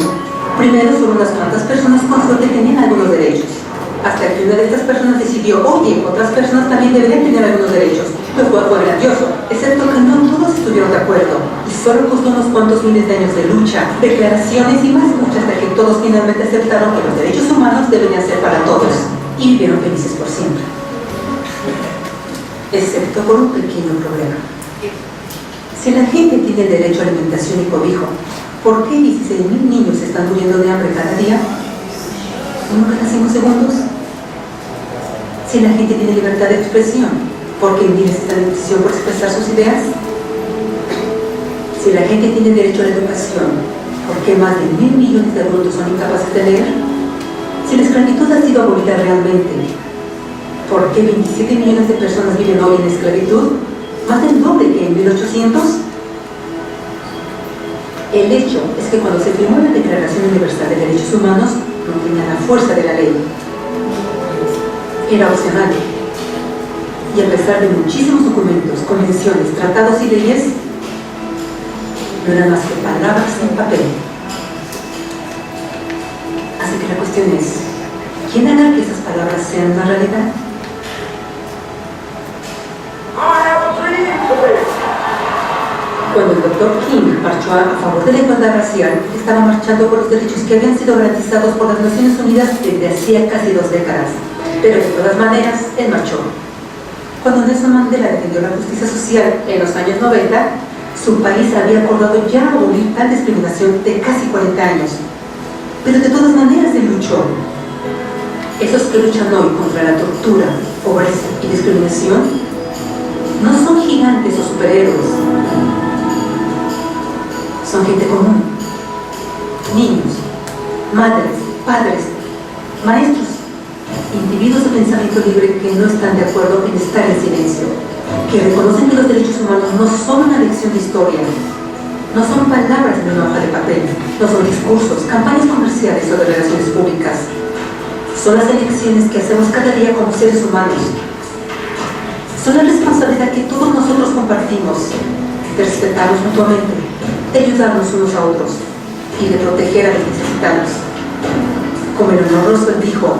primero solo unas cuantas personas con suerte tenían algunos derechos, hasta que una de estas personas decidió, oye, otras personas también deberían tener algunos derechos. Lo cual fue grandioso, excepto que no todos estuvieron de acuerdo, y solo costó unos cuantos miles de años de lucha, declaraciones y más lucha hasta que todos finalmente aceptaron que los derechos humanos deberían ser para todos, y vivieron felices por siempre. Excepto por un pequeño problema. Si la gente tiene el derecho a alimentación y cobijo, ¿por qué 16.000 niños están muriendo de hambre cada día? ¿Uno cada 5 segundos? Si la gente tiene libertad de expresión, ¿por qué miles están en decisión por expresar sus ideas? Si la gente tiene derecho a la educación, ¿por qué más de 1.000 millones de adultos son incapaces de leer? Si la esclavitud ha sido abolida realmente, ¿por qué 27 millones de personas viven hoy en esclavitud? ¿Más del doble que en 1800? El hecho es que cuando se firmó la Declaración Universal de Derechos Humanos, no tenía la fuerza de la ley. Era opcional. Y a pesar de muchísimos documentos, convenciones, tratados y leyes, no eran más que palabras en papel. Así que la cuestión es, ¿quién hará que esas palabras sean una realidad? Cuando el Dr. King marchó a favor de la igualdad racial, estaba marchando por los derechos que habían sido garantizados por las Naciones Unidas desde hacía casi 2 décadas. Pero de todas maneras, él marchó. Cuando Nelson Mandela defendió la justicia social en los años 90, su país había acordado ya abolir tal discriminación de casi 40 años. Pero de todas maneras él luchó. Esos que luchan hoy contra la tortura, pobreza y discriminación no son gigantes o superhéroes. Son gente común, niños, madres, padres, maestros, individuos de pensamiento libre que no están de acuerdo en estar en silencio, que reconocen que los derechos humanos no son una lección de historia, no son palabras en una hoja de papel, no son discursos, campañas comerciales o de relaciones públicas, son las elecciones que hacemos cada día como seres humanos, son la responsabilidad que todos nosotros compartimos, de respetarnos mutuamente, de ayudarnos unos a otros y de proteger a los necesitados. Como Eleanor Roosevelt dijo,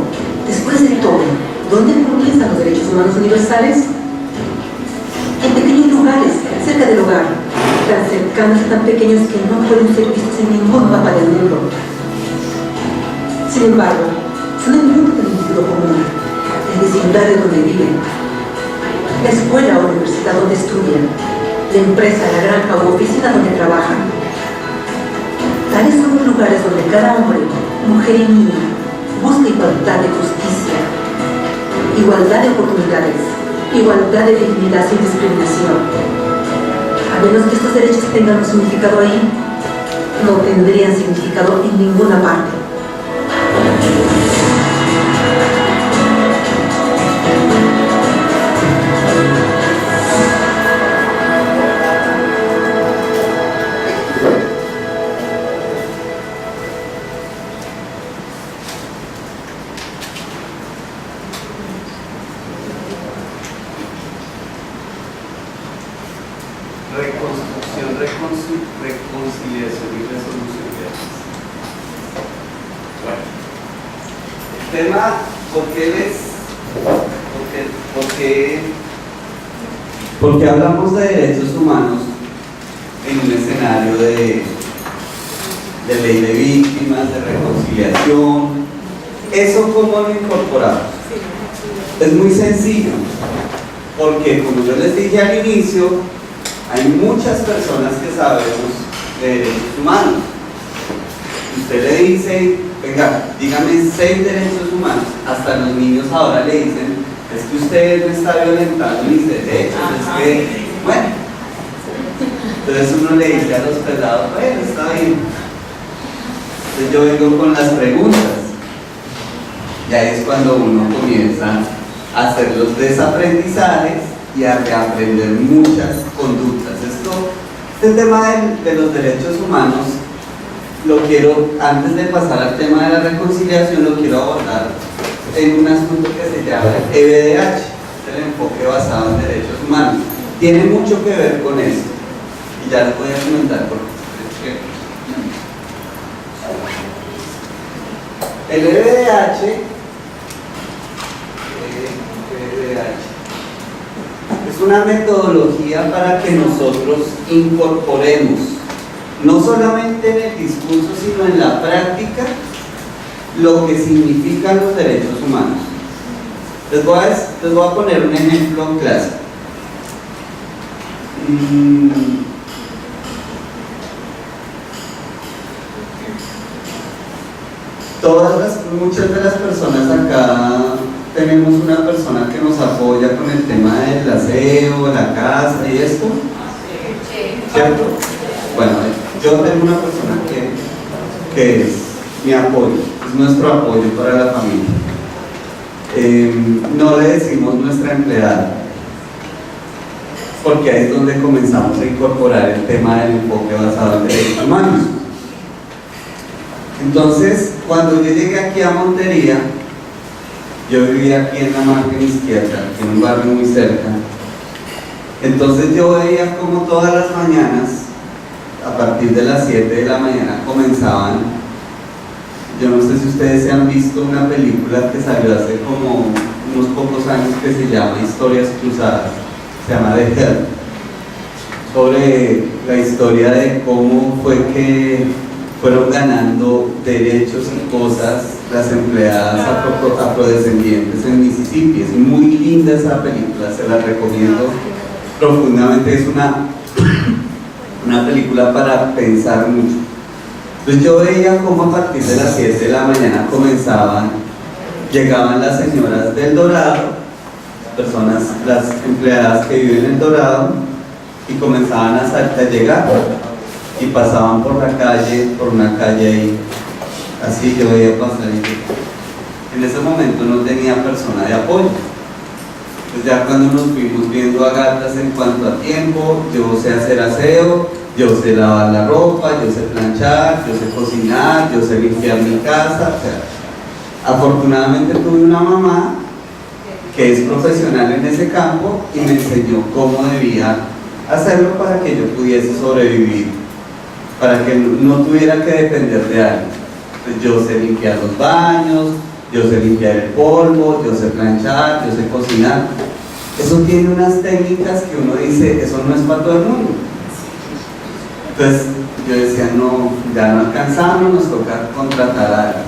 después de todo, ¿dónde comienzan los derechos humanos universales? En pequeños lugares, cerca del hogar, tan cercanos y tan pequeños que no pueden ser vistos en ningún mapa del mundo. Sin embargo, son el mundo del individuo común, el vecindario donde viven, la escuela o universidad donde estudian, la empresa, la granja o oficina donde trabajan. Tales son los lugares donde cada hombre, mujer y niño busca igualdad de justicia, igualdad de oportunidades, igualdad de dignidad sin discriminación. A menos que estos derechos tengan un significado ahí, no tendrían significado en ninguna parte. tema, ¿por qué hablamos de derechos humanos en un escenario de ley de víctimas, de reconciliación? ¿Eso cómo lo incorporamos? Es muy sencillo, porque como yo les dije al inicio, hay muchas personas que sabemos de derechos humanos. Usted le dice, venga, dígame 6 derechos humanos, hasta los niños ahora le dicen, es que usted no está violentando mis derechos, es que, bueno, entonces uno le dice a los pelados, bueno, está bien. Entonces yo vengo con las preguntas, y ahí es cuando uno comienza a hacer los desaprendizajes y a reaprender muchas conductas. Este tema de los derechos humanos lo quiero, antes de pasar al tema de la reconciliación, lo quiero abordar en un asunto que se llama EBDH, el enfoque basado en derechos humanos. Tiene mucho que ver con eso, y ya les voy a comentar por qué. El EBDH es una metodología para que nosotros incorporemos, no solamente en el discurso, sino en la práctica, lo que significan los derechos humanos. Les voy a poner un ejemplo clásico. Muchas de las personas acá tenemos una persona que nos apoya con el tema del aseo, la casa y esto, ¿cierto? Bueno, yo tengo una persona que es mi apoyo, es nuestro apoyo para la familia. No le decimos nuestra empleada, porque ahí es donde comenzamos a incorporar el tema del enfoque basado en derechos humanos. Entonces, cuando yo llegué aquí a Montería, yo vivía aquí en la margen izquierda, en un barrio muy cerca. Entonces yo veía como todas las mañanas, a partir de las 7 de la mañana, comenzaban. Yo no sé si ustedes se han visto una película que salió hace como unos pocos años que se llama Historias Cruzadas, se llama The Help, sobre la historia de cómo fue que fueron ganando derechos y cosas las empleadas afrodescendientes en Mississippi. Es muy linda esa película, se la recomiendo profundamente. Es una película para pensar mucho. Entonces yo veía cómo a partir de las 7 de la mañana llegaban las señoras del Dorado, las empleadas que viven en el Dorado, y comenzaban a llegar y pasaban por una calle ahí, así yo veía pasar. En ese momento no tenía persona de apoyo. Pues ya cuando nos fuimos viendo a gatas en cuanto a tiempo, yo sé hacer aseo, yo sé lavar la ropa, yo sé planchar, yo sé cocinar, yo sé limpiar mi casa. O sea, afortunadamente tuve una mamá que es profesional en ese campo y me enseñó cómo debía hacerlo para que yo pudiese sobrevivir, para que no tuviera que depender de alguien. Pues yo sé limpiar los baños, yo sé limpiar el polvo, yo sé planchar, yo sé cocinar. Eso tiene unas técnicas que uno dice, eso no es para todo el mundo. Entonces yo decía, no, ya no alcanzamos, nos toca contratar a alguien.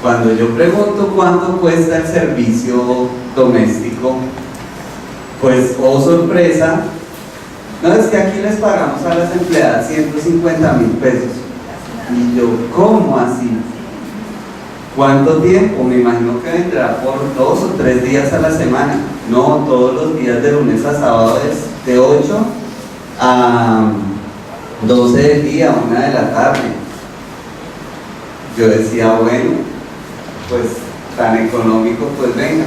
Cuando yo pregunto cuánto cuesta el servicio doméstico, pues, oh sorpresa, no, es que aquí les pagamos a las empleadas 150,000 pesos. Y yo, ¿cómo así? ¿Cuánto tiempo? Me imagino que vendrá por 2 o 3 días a la semana. No, todos los días de lunes a sábado es de 8 a 12 del día, 1 de la tarde. Yo decía, bueno, pues tan económico, pues venga.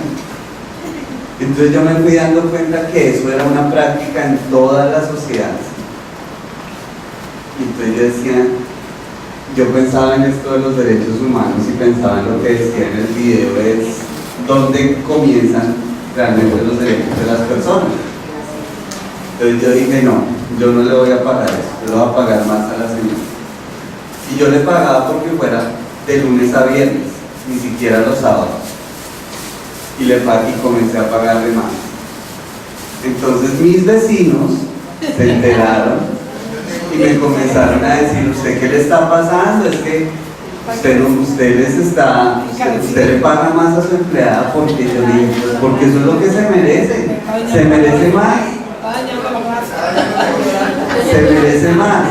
Entonces yo me fui dando cuenta que eso era una práctica en todas las sociedades. Entonces yo decía, yo pensaba en esto de los derechos humanos y pensaba en lo que decía en el video, es dónde comienzan realmente los derechos de las personas. Entonces yo dije, no, yo no le voy a pagar eso, yo le voy a pagar más a la señora. Y yo le pagaba porque fuera de lunes a viernes. ni siquiera los sábados. Y comencé a pagarle más. Entonces mis vecinos se enteraron y me comenzaron a decir, ¿usted qué le está pasando? Es que usted le paga más a su empleada. Porque yo digo, pues porque eso es lo que se merece más. Se merece más.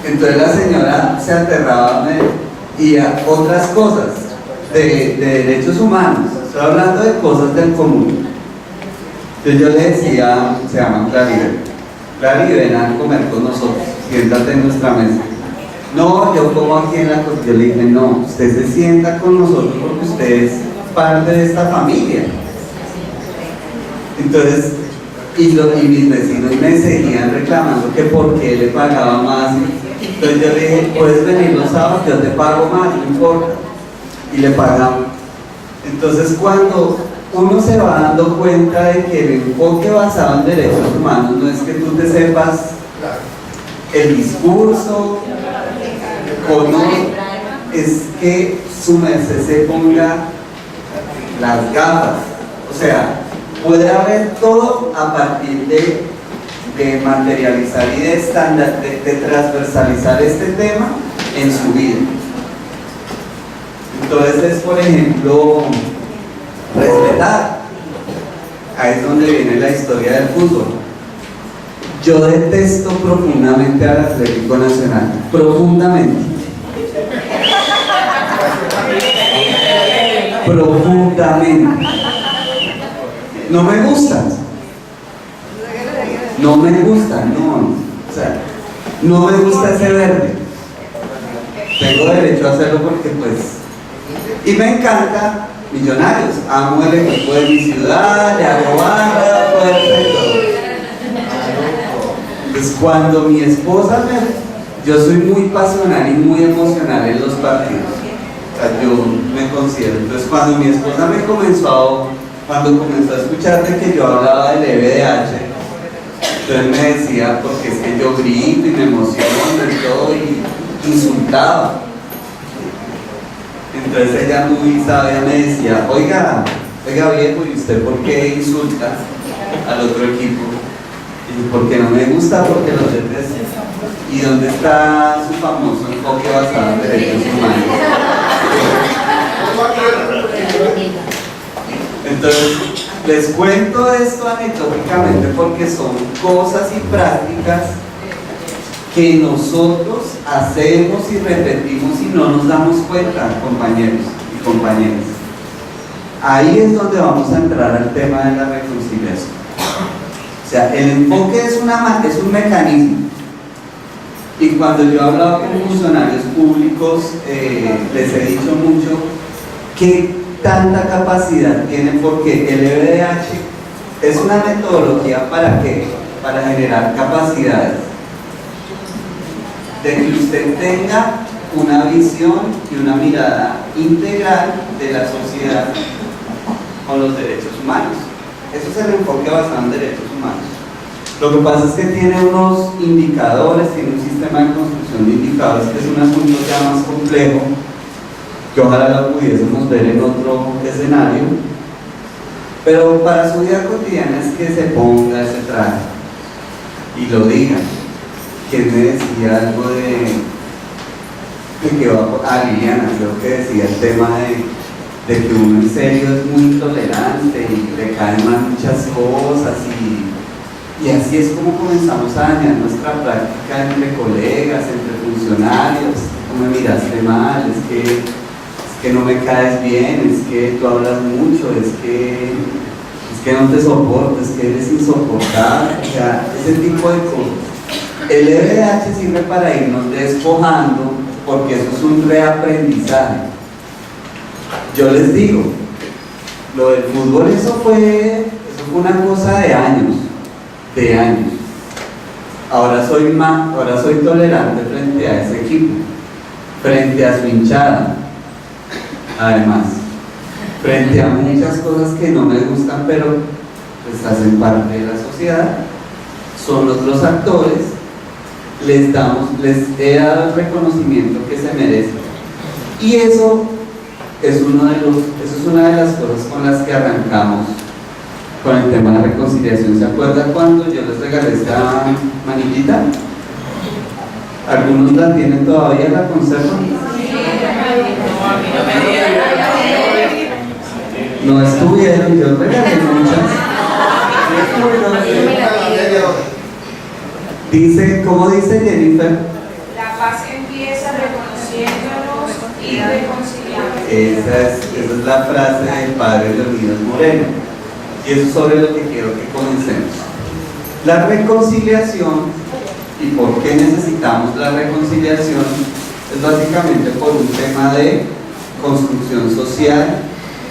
Entonces la señora se aterraba y a otras cosas de derechos humanos. Estoy hablando de cosas del común. Entonces yo le decía, se llama Clary, ven a comer con nosotros, siéntate en nuestra mesa. No, yo como aquí en la cocina. Yo le dije, no, usted se sienta con nosotros porque usted es parte de esta familia. Entonces, y mis vecinos me seguían reclamando que por qué le pagaba más. Entonces yo le dije, puedes venir los sábados, yo te pago más, no importa. Y le pagamos. Entonces cuando uno se va dando cuenta de que el enfoque basado en derechos humanos no es que tú te sepas el discurso o no, es que su merced se ponga las gafas. O sea, puede haber todo a partir de materializar y de transversalizar este tema en su vida. Entonces, por ejemplo, respetar. Ahí es donde viene la historia del fútbol. Yo detesto profundamente al Atlético Nacional, profundamente. Profundamente. No me gusta. No me gusta, no. O sea, no me gusta ese verde. Tengo derecho a hacerlo porque pues... Y me encanta Millonarios. Amo el equipo de mi ciudad, le hago barra, fuerza y todo. Pues cuando mi esposa yo soy muy pasional y muy emocional en los partidos. O sea, yo me considero. Entonces cuando mi esposa cuando comenzó a escuchar de que yo hablaba del EBDH, entonces me decía, porque es que yo grito y me emociono y todo, y insultaba. Entonces ella muy sabia me decía, oiga viejo, ¿y usted por qué insulta al otro equipo? Y porque no me gusta, porque los detesto. ¿Y dónde está su famoso enfoque basado en derechos humanos? Entonces, les cuento esto anecdóticamente porque son cosas y prácticas que nosotros hacemos y repetimos y no nos damos cuenta, compañeros y compañeras. Ahí es donde vamos a entrar al tema de la reconciliación. O sea, el enfoque es un mecanismo. Y cuando yo he hablado con funcionarios públicos, les he dicho mucho que tanta capacidad tienen, porque el EBDH es una metodología ¿para qué? Para generar capacidades, de que usted tenga una visión y una mirada integral de la sociedad con los derechos humanos. Eso es el enfoque basado en derechos humanos. Lo que pasa es que tiene unos indicadores, tiene un sistema de construcción de indicadores que es un asunto ya más complejo, que ojalá lo pudiésemos ver en otro escenario, pero para su vida cotidiana es que se ponga ese traje y lo diga. ¿Quién me decía algo de que va a Liliana? Creo que decía el tema de que uno en serio es muy intolerante y le caen mal muchas cosas y así es como comenzamos a dañar nuestra práctica entre colegas, entre funcionarios. Tú me miraste mal, es que no me caes bien, es que tú hablas mucho, es que no te soporto, es que eres insoportable, o sea, ese tipo de cosas. El EBDH sirve para irnos despojando, porque eso es un reaprendizaje. Yo les digo, lo del fútbol, eso fue una cosa de años. Ahora soy tolerante frente a ese equipo, frente a su hinchada, además, frente a muchas cosas que no me gustan, pero pues hacen parte de la sociedad, son otros actores, les he dado el reconocimiento que se merecen. Y eso es una de las cosas con las que arrancamos con el tema de la reconciliación. ¿Se acuerdan cuando yo les regalé esta manillita? ¿Algunos la tienen todavía, la conservan? No estuvieron, yo regalé muchas. Dice, ¿cómo dice Jennifer? La paz empieza reconociéndonos y reconciliándonos. Esa es la frase del padre Leonidas Moreno. Y eso es sobre lo que quiero que comencemos. La reconciliación, y por qué necesitamos la reconciliación, es básicamente por un tema de construcción social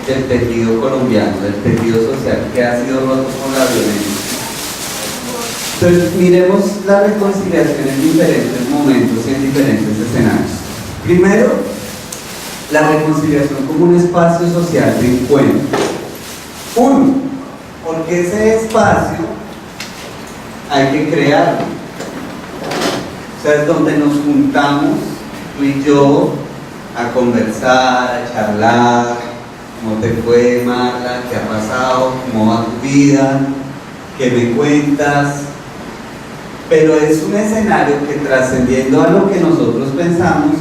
del tejido colombiano, del tejido social que ha sido roto por la violencia. Entonces, miremos la reconciliación en diferentes momentos y en diferentes escenarios. Primero, la reconciliación como un espacio social de encuentro. Uno, porque ese espacio hay que crearlo. O sea, es donde nos juntamos, tú y yo, a conversar, a charlar. ¿Cómo te fue, Marla? ¿Qué ha pasado? ¿Cómo va tu vida? ¿Qué me cuentas? Pero es un escenario que, trascendiendo a lo que nosotros pensamos,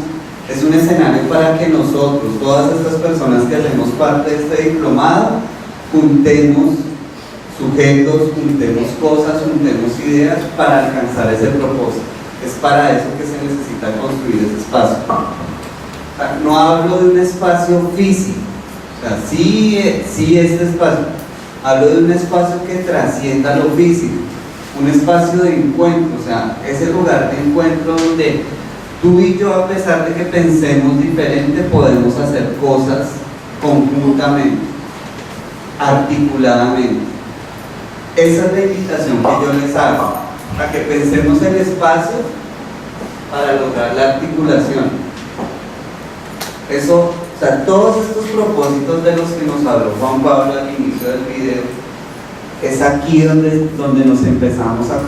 es un escenario para que nosotros, todas estas personas que hacemos parte de este diplomado, juntemos sujetos, juntemos cosas, juntemos ideas para alcanzar ese propósito. Es para eso que se necesita construir ese espacio. O sea, no hablo de un espacio físico, o sea, sí este espacio, hablo de un espacio que trascienda lo físico, un espacio de encuentro, o sea, ese lugar de encuentro donde tú y yo, a pesar de que pensemos diferente, podemos hacer cosas conjuntamente, articuladamente. Esa es la invitación que yo les hago, a que pensemos el espacio para lograr la articulación. Eso, o sea, todos estos propósitos de los que nos habló Juan Pablo al inicio del video, es aquí donde nos empezamos a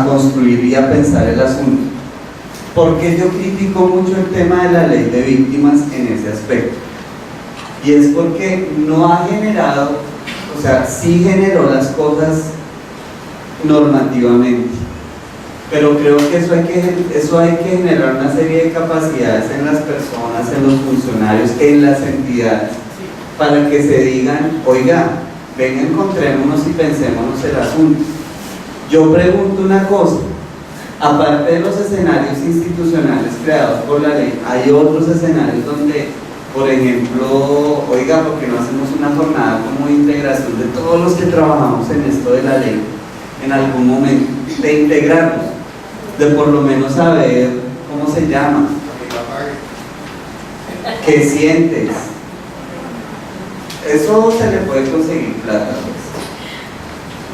construir y a pensar el asunto. Porque yo critico mucho el tema de la ley de víctimas en ese aspecto? Y es porque no ha generado, o sea, sí generó las cosas normativamente, pero creo que eso hay que generar una serie de capacidades en las personas, en los funcionarios, en las entidades, para que se digan, oiga, venga, encontrémonos y pensémonos el asunto. Yo pregunto una cosa, aparte de los escenarios institucionales creados por la ley, hay otros escenarios donde, por ejemplo, oiga, ¿por qué no hacemos una jornada como de integración de todos los que trabajamos en esto de la ley en algún momento, de integrarnos, de por lo menos saber cómo se llama, qué sientes? Eso se le puede conseguir plata,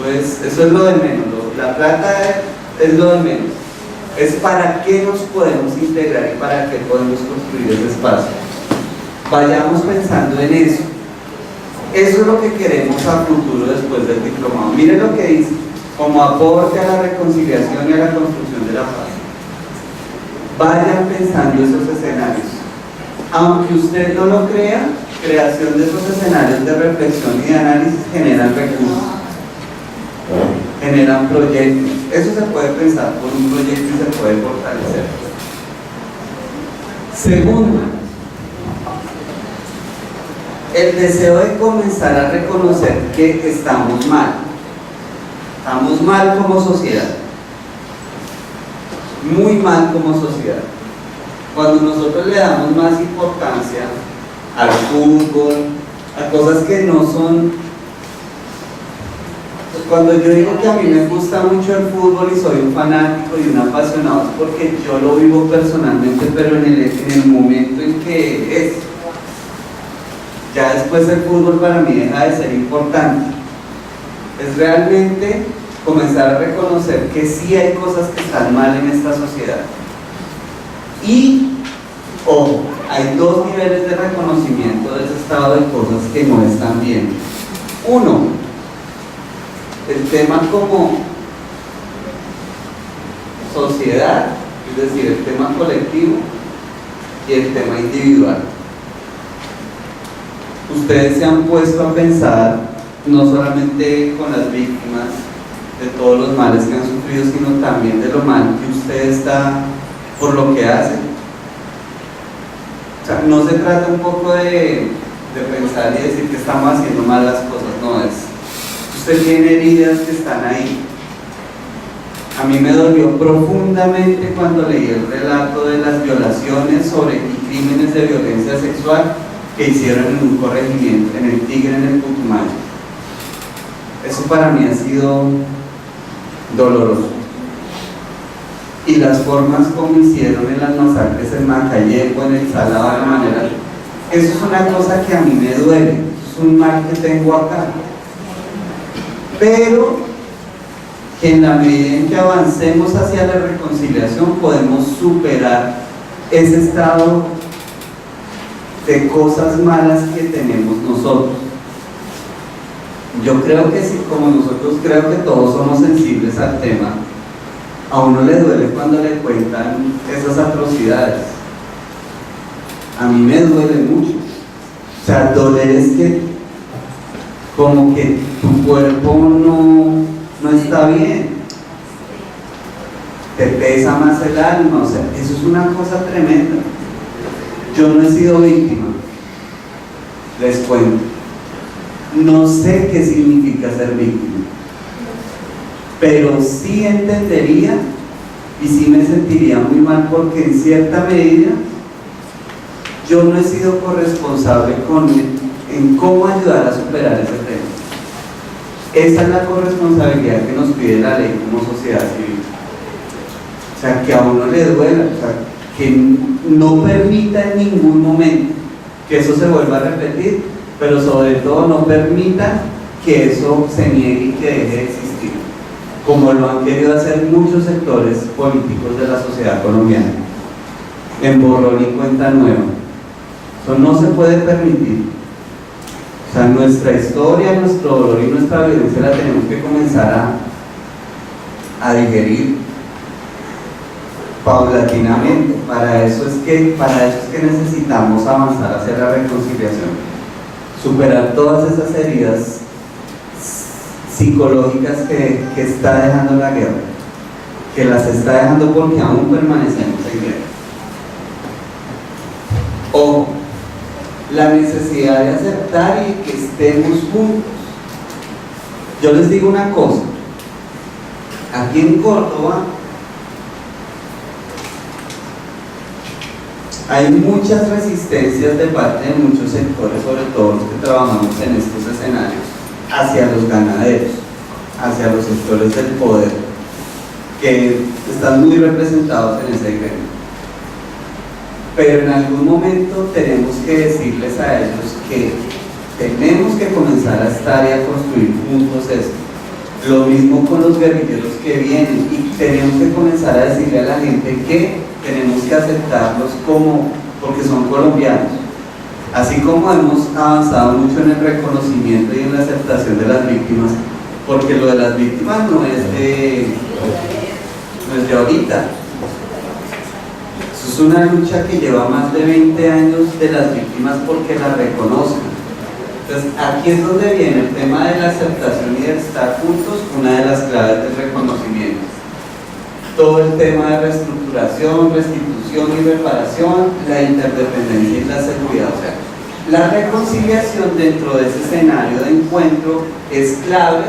pues eso es lo de menos, la plata es lo de menos, es para qué nos podemos integrar y para qué podemos construir ese espacio. Vayamos pensando en eso. Eso es lo que queremos a futuro después del diplomado. Miren lo que dice, como aporte a la reconciliación y a la construcción de la paz. Vayan pensando esos escenarios. Aunque usted no lo crea, creación de esos escenarios de reflexión y de análisis generan recursos, generan proyectos. Eso se puede pensar por un proyecto y se puede fortalecer. Segundo, el deseo de comenzar a reconocer que estamos mal. Estamos mal como sociedad. Muy mal como sociedad. Cuando nosotros le damos más importancia al fútbol, a cosas que no son... Pues cuando yo digo que a mí me gusta mucho el fútbol y soy un fanático y un apasionado, es porque yo lo vivo personalmente, pero en el momento en que es. Ya después el fútbol para mí deja de ser importante. Es realmente comenzar a reconocer que sí hay cosas que están mal en esta sociedad. Y, ojo, hay dos niveles de reconocimiento de ese estado de cosas que no están bien. Uno, el tema como sociedad, es decir, el tema colectivo, y el tema individual. Ustedes se han puesto a pensar no solamente con las víctimas de todos los males que han sufrido, sino también de lo mal que usted está por lo que hace. O sea, no se trata un poco de pensar y decir que estamos haciendo mal las cosas, no es. Usted tiene heridas que están ahí. A mí me dolió profundamente cuando leí el relato de las violaciones y crímenes de violencia sexual que hicieron en un corregimiento, en el Tigre, en el Putumayo. Eso para mí ha sido doloroso. Y las formas como hicieron en las masacres en Macayeco, en el Salado, de la manera, eso es una cosa que a mí me duele, es un mal que tengo acá. Pero que en la medida en que avancemos hacia la reconciliación podemos superar ese estado de cosas malas que tenemos nosotros. Yo creo que sí, como nosotros creo que todos somos sensibles al tema, a uno le duele cuando le cuentan esas atrocidades. A mí me duele mucho. O sea, doler es que como que tu cuerpo no está bien, te pesa más el alma, o sea, eso es una cosa tremenda. Yo no he sido víctima, les cuento, no sé qué significa ser víctima, pero sí entendería y sí me sentiría muy mal porque en cierta medida yo no he sido corresponsable en cómo ayudar a superar ese tema. Esa es la corresponsabilidad que nos pide la ley como sociedad civil. O sea, que a uno le duela, o sea, que no permita en ningún momento que eso se vuelva a repetir, pero sobre todo no permita que eso se niegue y que deje de existir, como lo han querido hacer muchos sectores políticos de la sociedad colombiana, en borrón y cuenta nueva. Eso no se puede permitir. O sea, nuestra historia, nuestro dolor y nuestra violencia la tenemos que comenzar a digerir paulatinamente. Para eso es que necesitamos avanzar hacia la reconciliación, superar todas esas heridas psicológicas que está dejando la guerra, que las está dejando porque aún permanecemos en guerra. O la necesidad de aceptar y que estemos juntos. Yo les digo una cosa, aquí en Córdoba hay muchas resistencias de parte de muchos sectores, sobre todo los que trabajamos en estos escenarios, hacia los ganaderos, hacia los sectores del poder, que están muy representados en ese gremio. Pero en algún momento tenemos que decirles a ellos que tenemos que comenzar a estar y a construir juntos esto. Lo mismo con los guerrilleros que vienen, y tenemos que comenzar a decirle a la gente que tenemos que aceptarlos porque son colombianos. Así como hemos avanzado mucho en el reconocimiento y en la aceptación de las víctimas, porque lo de las víctimas no es de ahorita. Es una lucha que lleva más de 20 años de las víctimas porque las reconozcan. Entonces, aquí es donde viene el tema de la aceptación y de estar juntos, una de las claves del reconocimiento. Todo el tema de reestructuración, restitución y reparación, la interdependencia y la seguridad. O sea, la reconciliación dentro de ese escenario de encuentro es clave,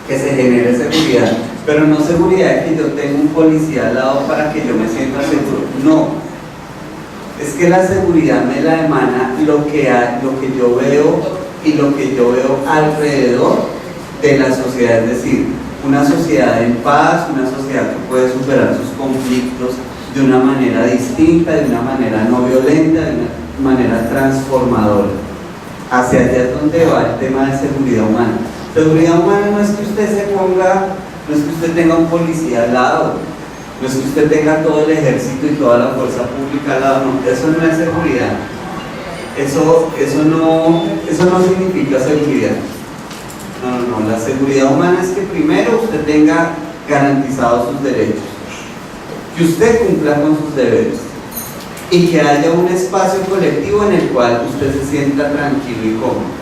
que se genere seguridad. Pero no seguridad de que yo tenga un policía al lado para que yo me sienta seguro. No. Es que la seguridad me la emana lo que yo veo y lo que yo veo alrededor de la sociedad. Es decir, una sociedad en paz, una sociedad que puede superar sus conflictos de una manera distinta, de una manera no violenta, de una manera transformadora. Hacia allá es donde va el tema de seguridad humana. Seguridad humana no es que usted se ponga, no es que usted tenga un policía al lado, no es que usted tenga todo el ejército y toda la fuerza pública al lado, no, eso no es seguridad. Eso no significa seguridad. No, la seguridad humana es que primero usted tenga garantizados sus derechos, que usted cumpla con sus deberes, y que haya un espacio colectivo en el cual usted se sienta tranquilo y cómodo.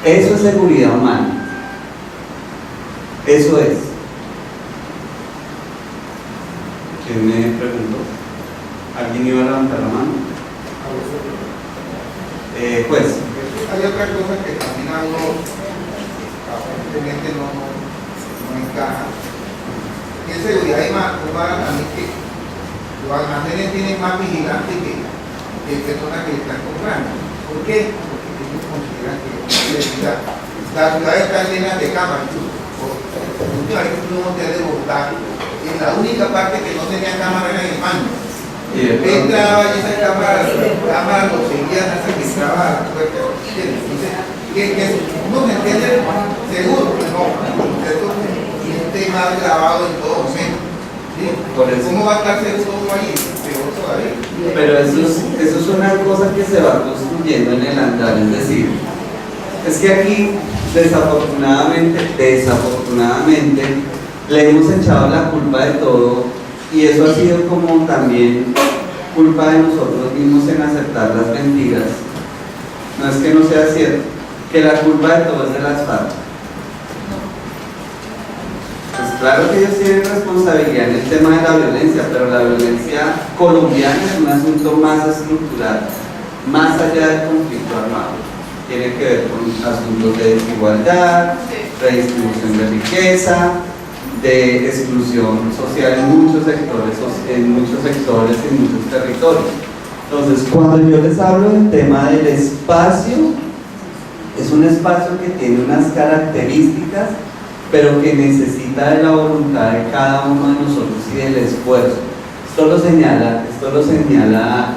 Eso es seguridad humana. Eso es. ¿Quién me preguntó? ¿Alguien iba a levantar la mano? Pues. Hay otra cosa que también a uno aparentemente no encaja. En seguridad hay más también que los almacenes tienen más vigilantes que personas que están comprando. ¿Por qué? Porque ellos consideran que las ciudades están llenas de cámaras. Última vez que fuimos a un hotel de Bogotá, en la única parte que no tenía cámara era en el baño. Entraba y esas cámaras lo seguían hasta que entraba a la puerta. Que uno se entiende seguro, no, un tema grabado en todo momento. ¿Sí? ¿Cómo va a estar seguro uno ahí? Peor todavía. Pero eso es una cosa que se va construyendo en el andar, es decir, es que aquí desafortunadamente le hemos echado la culpa de todo y eso ha sido como también culpa de nosotros mismos en aceptar las mentiras. No es que no sea cierto, que la culpa de todo es de las FARC. Pues claro que ellos tienen responsabilidad en el tema de la violencia, pero la violencia colombiana es un asunto más estructural, más allá del conflicto armado. Tiene que ver con asuntos de desigualdad, redistribución de riqueza, de exclusión social en muchos sectores y en muchos territorios. Entonces, cuando yo les hablo del tema del espacio, es un espacio que tiene unas características, pero que necesita de la voluntad de cada uno de nosotros y del esfuerzo. Esto lo señala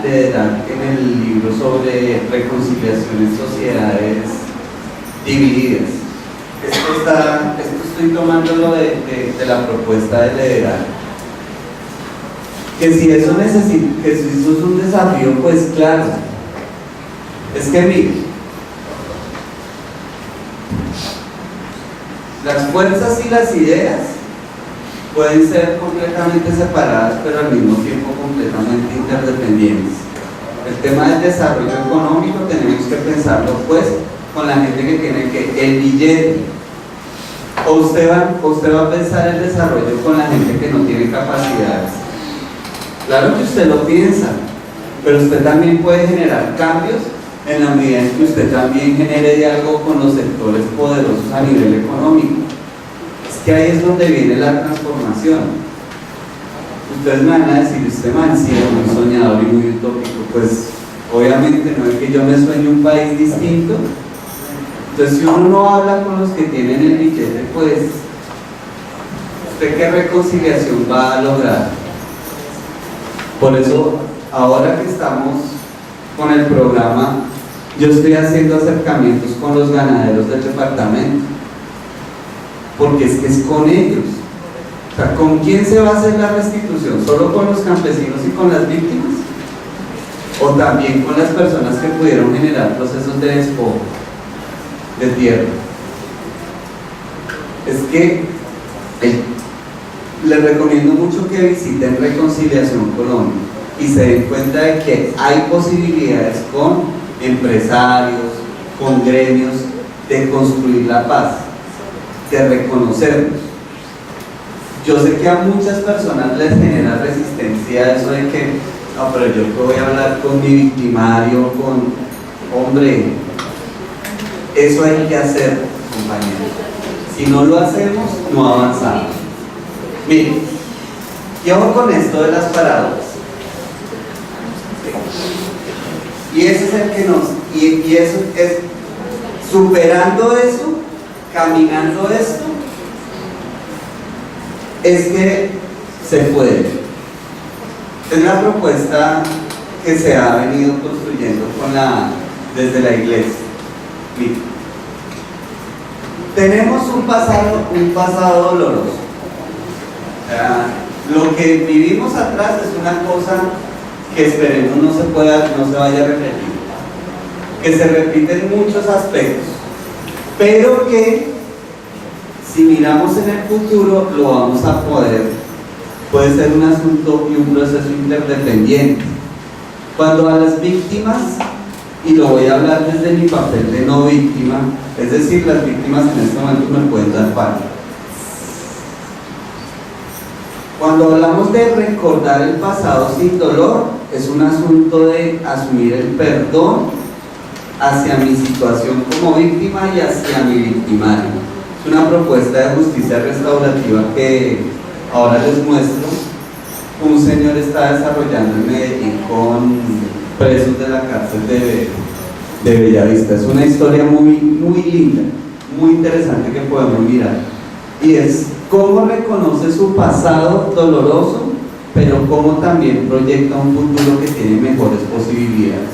Lederach en el libro sobre reconciliación en sociedades divididas. Esto estoy tomándolo de la propuesta de Lederach. Que si eso es un desafío, pues claro. Es que mire, las fuerzas y las ideas pueden ser completamente separadas, pero al mismo tiempo completamente interdependientes. El tema del desarrollo económico tenemos que pensarlo pues con la gente que tiene el billete. O usted va a pensar el desarrollo con la gente que no tiene capacidades. Claro que usted lo piensa, pero usted también puede generar cambios en la medida en que usted también genere diálogo con los sectores poderosos a nivel económico. Es que ahí es donde viene la transformación. Ustedes me van a decir, usted sí es muy soñador y muy utópico. Pues obviamente no es que yo me sueñe un país distinto. Entonces si uno no habla con los que tienen el billete, pues ¿usted qué reconciliación va a lograr? Por eso, ahora que estamos con el programa, yo estoy haciendo acercamientos con los ganaderos del departamento, porque es que es con ellos. O sea, ¿con quién se va a hacer la restitución? ¿Solo con los campesinos y con las víctimas? ¿O también con las personas que pudieron generar procesos de despojo de tierra? Es que les recomiendo mucho que visiten Reconciliación Colombia y se den cuenta de que hay posibilidades con empresarios, con gremios, de construir la paz, de reconocernos. Yo sé que a muchas personas les genera resistencia eso de que, no, pero yo que voy a hablar con mi victimario, hombre, eso hay que hacer, compañeros. Si no lo hacemos, no avanzamos. Miren, y ojo con esto de las paradojas. Y ese es el que y eso es, superando eso, caminando esto, es que se puede. Es la propuesta que se ha venido construyendo desde la iglesia. Miren, tenemos un pasado doloroso. Lo que vivimos atrás es una cosa que esperemos no se vaya a repetir, que se repite en muchos aspectos, pero que si miramos en el futuro lo vamos a puede ser un asunto y un proceso interdependiente. Cuando a las víctimas, y lo voy a hablar desde mi papel de no víctima, es decir, las víctimas en este momento me pueden dar palo. Cuando hablamos de recordar el pasado sin dolor, es un asunto de asumir el perdón hacia mi situación como víctima y hacia mi victimario. Es una propuesta de justicia restaurativa que ahora les muestro. Un señor está desarrollando en Medellín con presos de la cárcel de Bellavista. Es una historia muy linda, muy interesante que podemos mirar. Y es cómo reconoce su pasado doloroso, pero cómo también proyecta un futuro que tiene mejores posibilidades.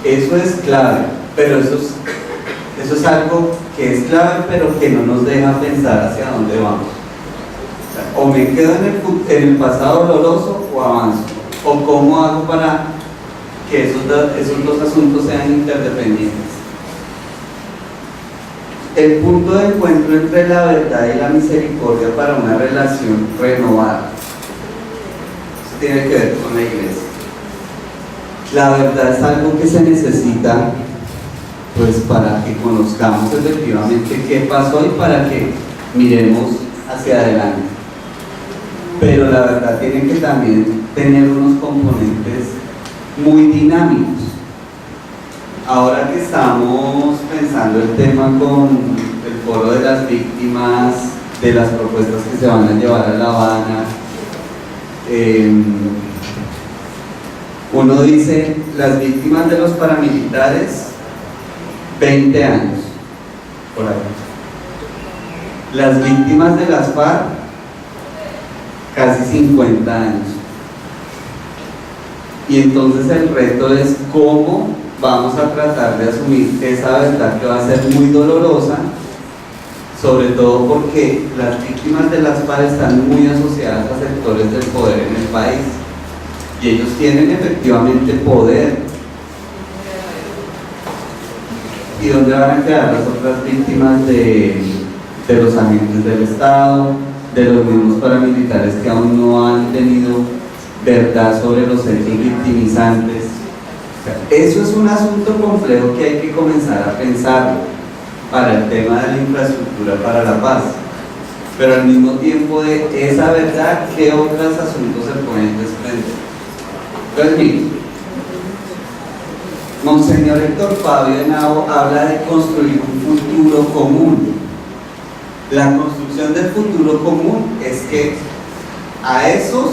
Eso es clave, pero eso es algo que es clave, pero que no nos deja pensar hacia dónde vamos. O me quedo en el pasado doloroso o avanzo. O cómo hago para que esos dos asuntos sean interdependientes. El punto de encuentro entre la verdad y la misericordia para una relación renovada. Eso tiene que ver con la iglesia. La verdad es algo que se necesita, pues, para que conozcamos efectivamente qué pasó y para que miremos hacia adelante. Pero la verdad tiene que también tener unos componentes muy dinámicos. Ahora que estamos pensando el tema con el foro de las víctimas, de las propuestas que se van a llevar a La Habana, uno dice, las víctimas de los paramilitares, 20 años, por ahí. Las víctimas de las FARC, casi 50 años. Y entonces el reto es cómo vamos a tratar de asumir esa verdad que va a ser muy dolorosa, sobre todo porque las víctimas de las FARC están muy asociadas a sectores del poder en el país y ellos tienen efectivamente poder. ¿Y dónde van a quedar las otras víctimas de los agentes del Estado, de los mismos paramilitares que aún no han tenido verdad sobre los hechos victimizantes? Eso es un asunto complejo que hay que comenzar a pensar para el tema de la infraestructura para la paz, pero al mismo tiempo de esa verdad, ¿qué otros asuntos se pueden desprender? Entonces, miren, Monseñor Héctor Fabio Henao habla de construir un futuro común. La construcción del futuro común es que a esos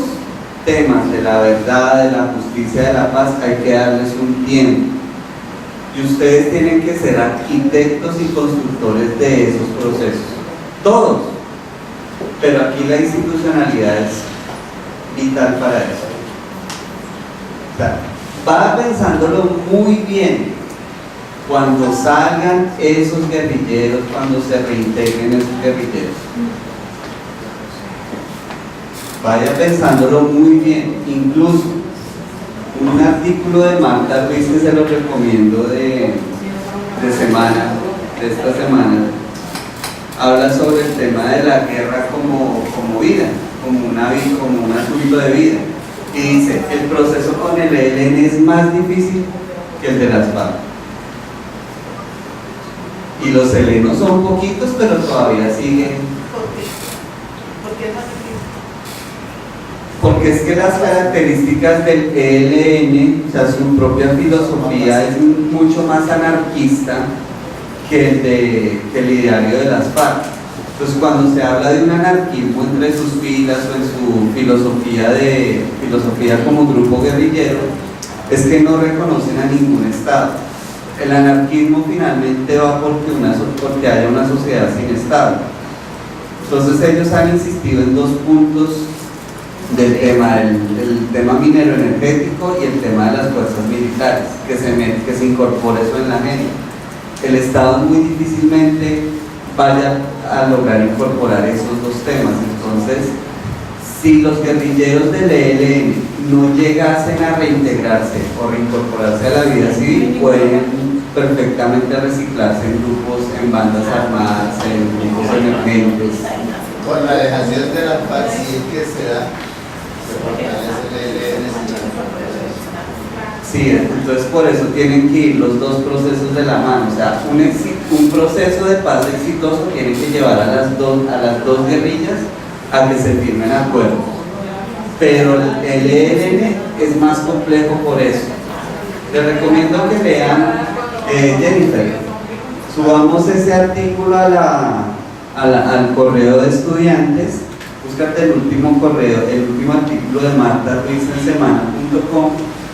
temas de la verdad, de la justicia, de la paz, hay que darles un tiempo. Y ustedes tienen que ser arquitectos y constructores de esos procesos. Todos. Pero aquí la institucionalidad es vital para eso. O sea, va pensándolo muy bien. Cuando salgan esos guerrilleros, cuando se reintegren esos guerrilleros, vaya pensándolo muy bien. Incluso un artículo de Marta Ruiz que se lo recomiendo de esta semana, habla sobre el tema de la guerra como vida, como un asunto de vida, y dice, el proceso con el ELN es más difícil que el de las FARC. Y los helenos son poquitos, pero todavía siguen. ¿Por qué es más difícil? Porque es que las características del ELN, o sea, su propia filosofía es mucho más anarquista que el ideario de las FARC. Entonces, cuando se habla de un anarquismo entre sus filas o en su filosofía como grupo guerrillero, es que no reconocen a ningún Estado. El anarquismo finalmente va porque haya una sociedad sin Estado. Entonces ellos han insistido en dos puntos del tema, el tema minero energético y el tema de las fuerzas militares, que se incorpore eso en la agenda. El Estado muy difícilmente vaya a lograr incorporar esos dos temas. Entonces, si los guerrilleros del ELN no llegasen a reintegrarse o reincorporarse a la vida civil, pueden perfectamente reciclarse en grupos, en bandas armadas, en grupos emergentes. Con la dejación de la paz, sí que se da, se fortalece el ELN. Sí, entonces por eso tienen que ir los dos procesos de la mano. O sea, un proceso de paz exitoso tiene que llevar a las dos guerrillas a que se firmen acuerdos. Pero el ELN es más complejo por eso. Les recomiendo que lean, Jennifer, subamos ese artículo al correo de estudiantes. Búscate el último artículo de Marta Ruiz en semana.com,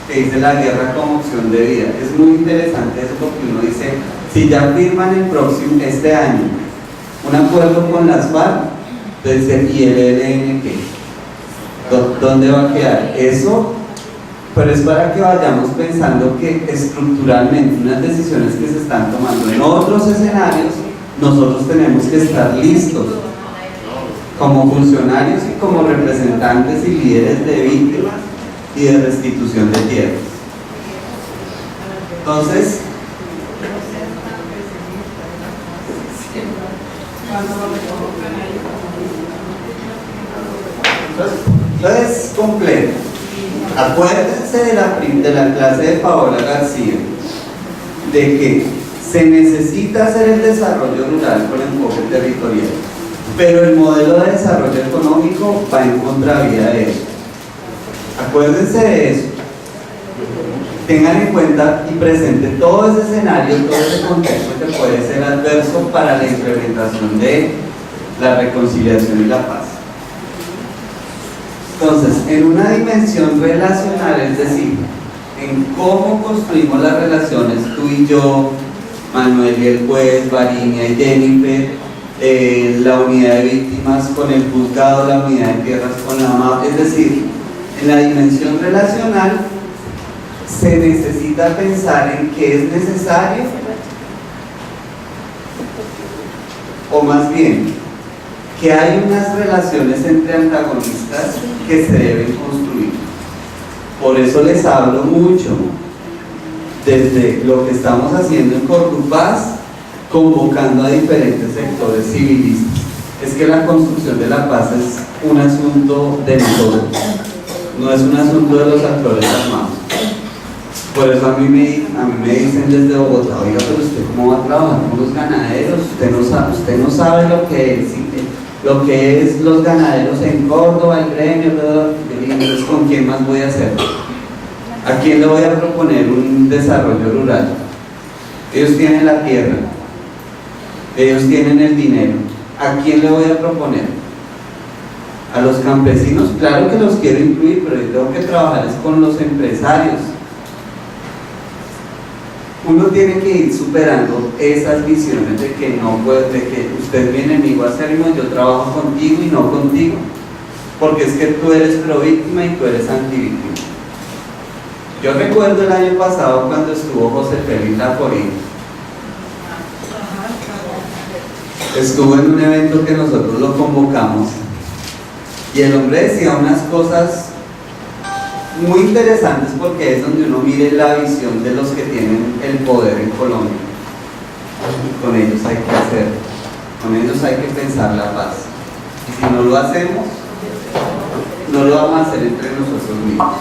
que dice la guerra como opción de vida. Es muy interesante eso porque uno dice, si ya firman este año un acuerdo con las FARC, entonces, ¿y el ELN qué? ¿Dónde va a quedar? Eso, pero es para que vayamos pensando que estructuralmente unas decisiones que se están tomando en otros escenarios, nosotros tenemos que estar listos como funcionarios y como representantes y líderes de víctimas y de restitución de tierras. Entonces, es completo. Acuérdense de la clase de Paola García, de que se necesita hacer el desarrollo rural con enfoque territorial, pero el modelo de desarrollo económico va en contravía de eso. Acuérdense de eso. Tengan en cuenta y presente todo ese escenario, todo ese contexto que puede ser adverso para la implementación de la reconciliación y la paz. Entonces, en una dimensión relacional, es decir, en cómo construimos las relaciones tú y yo, Manuel y el juez, Varinia y Jennifer, la unidad de víctimas con el juzgado, la unidad de tierras con la MAP, es decir, en la dimensión relacional se necesita pensar en qué es necesario, o más bien, que hay unas relaciones entre antagonistas que se deben construir. Por eso les hablo mucho desde lo que estamos haciendo en Cordupaz, convocando a diferentes sectores civilistas. Es que la construcción de la paz es un asunto de nosotros, no es un asunto de los actores armados. Por eso a mí me dicen desde Bogotá, oiga, pero usted cómo va a trabajar con los ganaderos, usted no sabe lo que es los ganaderos en Córdoba, el gremio, entonces ¿con quién más voy a hacer? ¿A quién le voy a proponer un desarrollo rural? Ellos tienen la tierra, ellos tienen el dinero. ¿A quién le voy a proponer? A los campesinos, claro que los quiero incluir, pero yo tengo que trabajar es con los empresarios. Uno tiene que ir superando esas visiones de que no puede, de que usted es mi enemigo acérrimo, yo trabajo contigo y no contigo, porque es que tú eres pro víctima y tú eres antivíctima. Yo recuerdo el año pasado cuando estuvo José Félix Laforín, estuvo en un evento que nosotros lo convocamos y el hombre decía unas cosas muy interesantes porque es donde uno mire la visión de los que tienen el poder en Colombia. Con ellos hay que hacer, con ellos hay que pensar la paz. Y si no lo hacemos, no lo vamos a hacer entre nosotros mismos.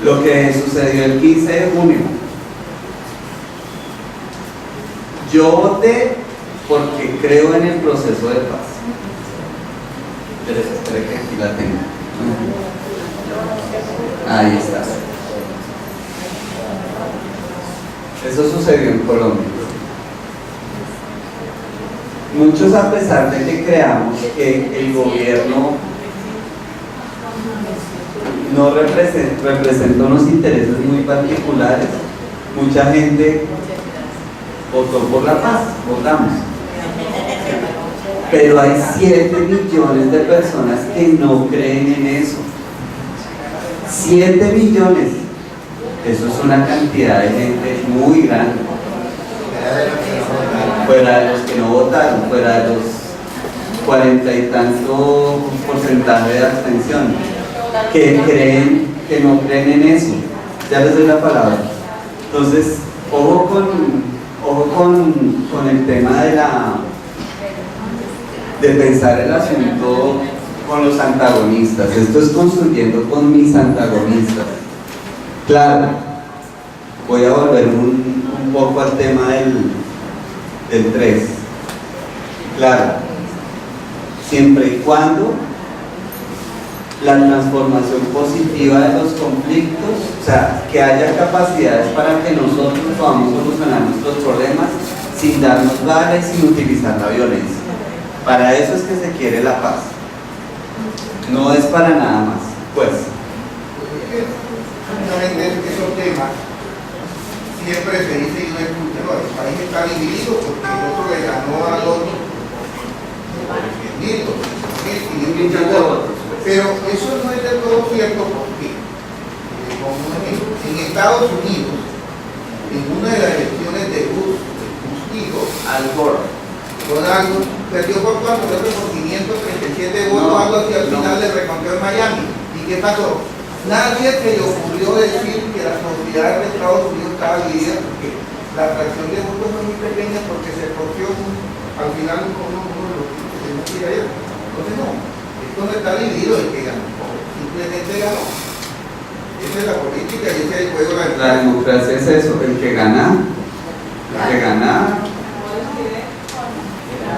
Lo que sucedió el 15 de junio. Yo voté porque creo en el proceso de paz. Espere que aquí la tengo. Ahí está. Eso sucedió en Colombia. Muchos, a pesar de que creamos que el gobierno no representa unos intereses muy particulares, mucha gente votó por la paz, votamos. Pero hay 7 millones de personas que no creen en eso. 7 millones. Eso es una cantidad de gente muy grande. Fuera de los que no votaron, fuera de los 40 y tanto porcentaje de abstención, que no creen en eso. Ya les doy la palabra. Entonces, ojo con el tema de pensar el asunto con los antagonistas. Esto es construyendo con mis antagonistas. Claro, voy a volver un poco al tema del 3. Claro, siempre y cuando la transformación positiva de los conflictos, o sea, que haya capacidades para que nosotros podamos solucionar nuestros problemas sin darnos vale, sin utilizar la violencia. Para eso es que se quiere la paz. No es para nada más. Pues. Esos temas siempre se dice y no escucha, no, el país está dividido porque el otro le ganó al otro 10.000, 500 votos. Pero eso no es del todo cierto porque, como un ejemplo, en Estados Unidos, en una de las elecciones de Bush hijo, Al Gore, Ronaldo perdió por 4 veces por 537 votos, algo así, al final le recontó en Miami. ¿Y qué pasó? Nadie se le ocurrió decir que la sociedad de Estados Unidos estaba dividida porque la fracción de votos es muy pequeña porque se escogió al final uno de los que no quiere ir. Entonces no, esto no está dividido, el que ganó, simplemente ganó. Esa es la política y ese es el juego de la democracia es eso, el que gana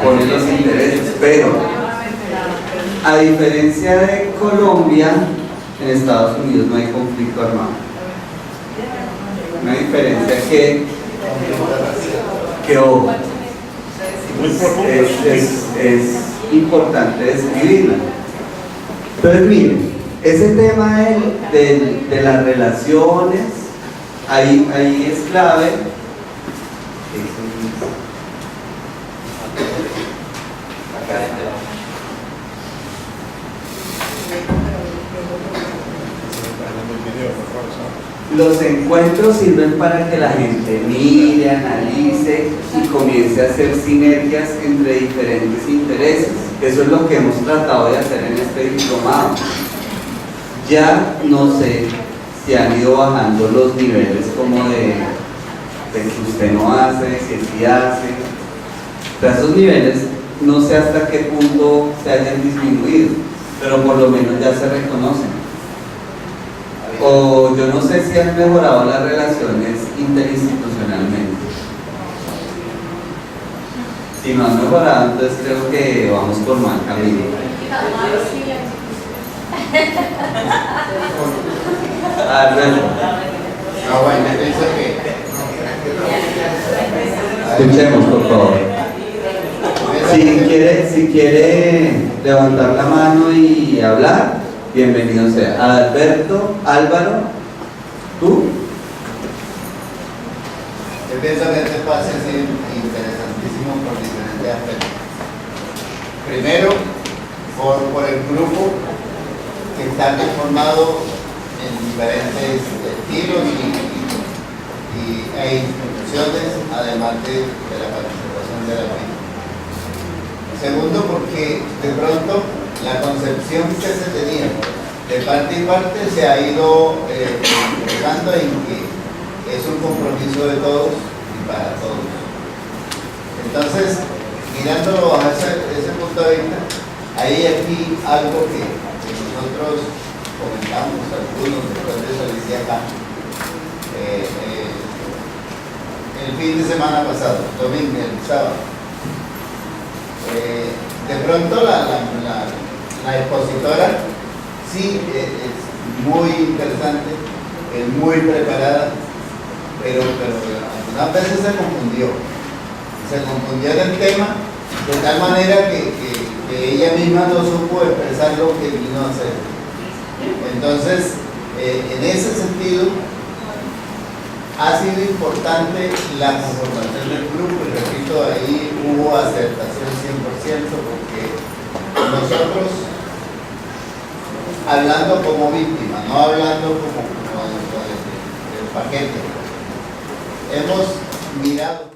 pone los intereses, pero a diferencia de Colombia, en Estados Unidos no hay conflicto armado. Una diferencia que ojo, es importante describirla. Entonces miren, ese tema de las relaciones, ahí es clave. Los encuentros sirven para que la gente mire, analice y comience a hacer sinergias entre diferentes intereses. Eso es lo que hemos tratado de hacer en este diplomado. Ya no sé si han ido bajando los niveles como de que usted no hace, que sí hace. O sea, esos niveles no sé hasta qué punto se hayan disminuido, pero por lo menos ya se reconocen. O yo no sé si han mejorado las relaciones interinstitucionalmente. Si no han mejorado, entonces creo que vamos por mal camino. Escuchemos, por favor. Si quiere levantar la mano y hablar, bienvenido sea. Alberto, Álvaro, ¿tú? Yo pienso que este espacio es interesantísimo por diferentes aspectos. Primero, por el grupo que está conformado en diferentes estilos e instituciones, además de la participación de la vida. Segundo, porque de pronto la concepción que se tenía de parte y parte se ha ido enfocando en que es un compromiso de todos y para todos. Entonces, mirándolo bajo ese punto de vista, hay aquí algo que nosotros comentamos, algunos después de salir de acá, el fin de semana pasado, domingo, el sábado. De pronto la expositora sí es muy interesante, es muy preparada, pero algunas veces se confundió en el tema de tal manera que ella misma no supo expresar lo que vino a hacer. Entonces, en ese sentido, ha sido importante la conformación del grupo y repito, ahí hubo aceptación 100% porque nosotros, hablando como víctima, no hablando como el paquete, hemos mirado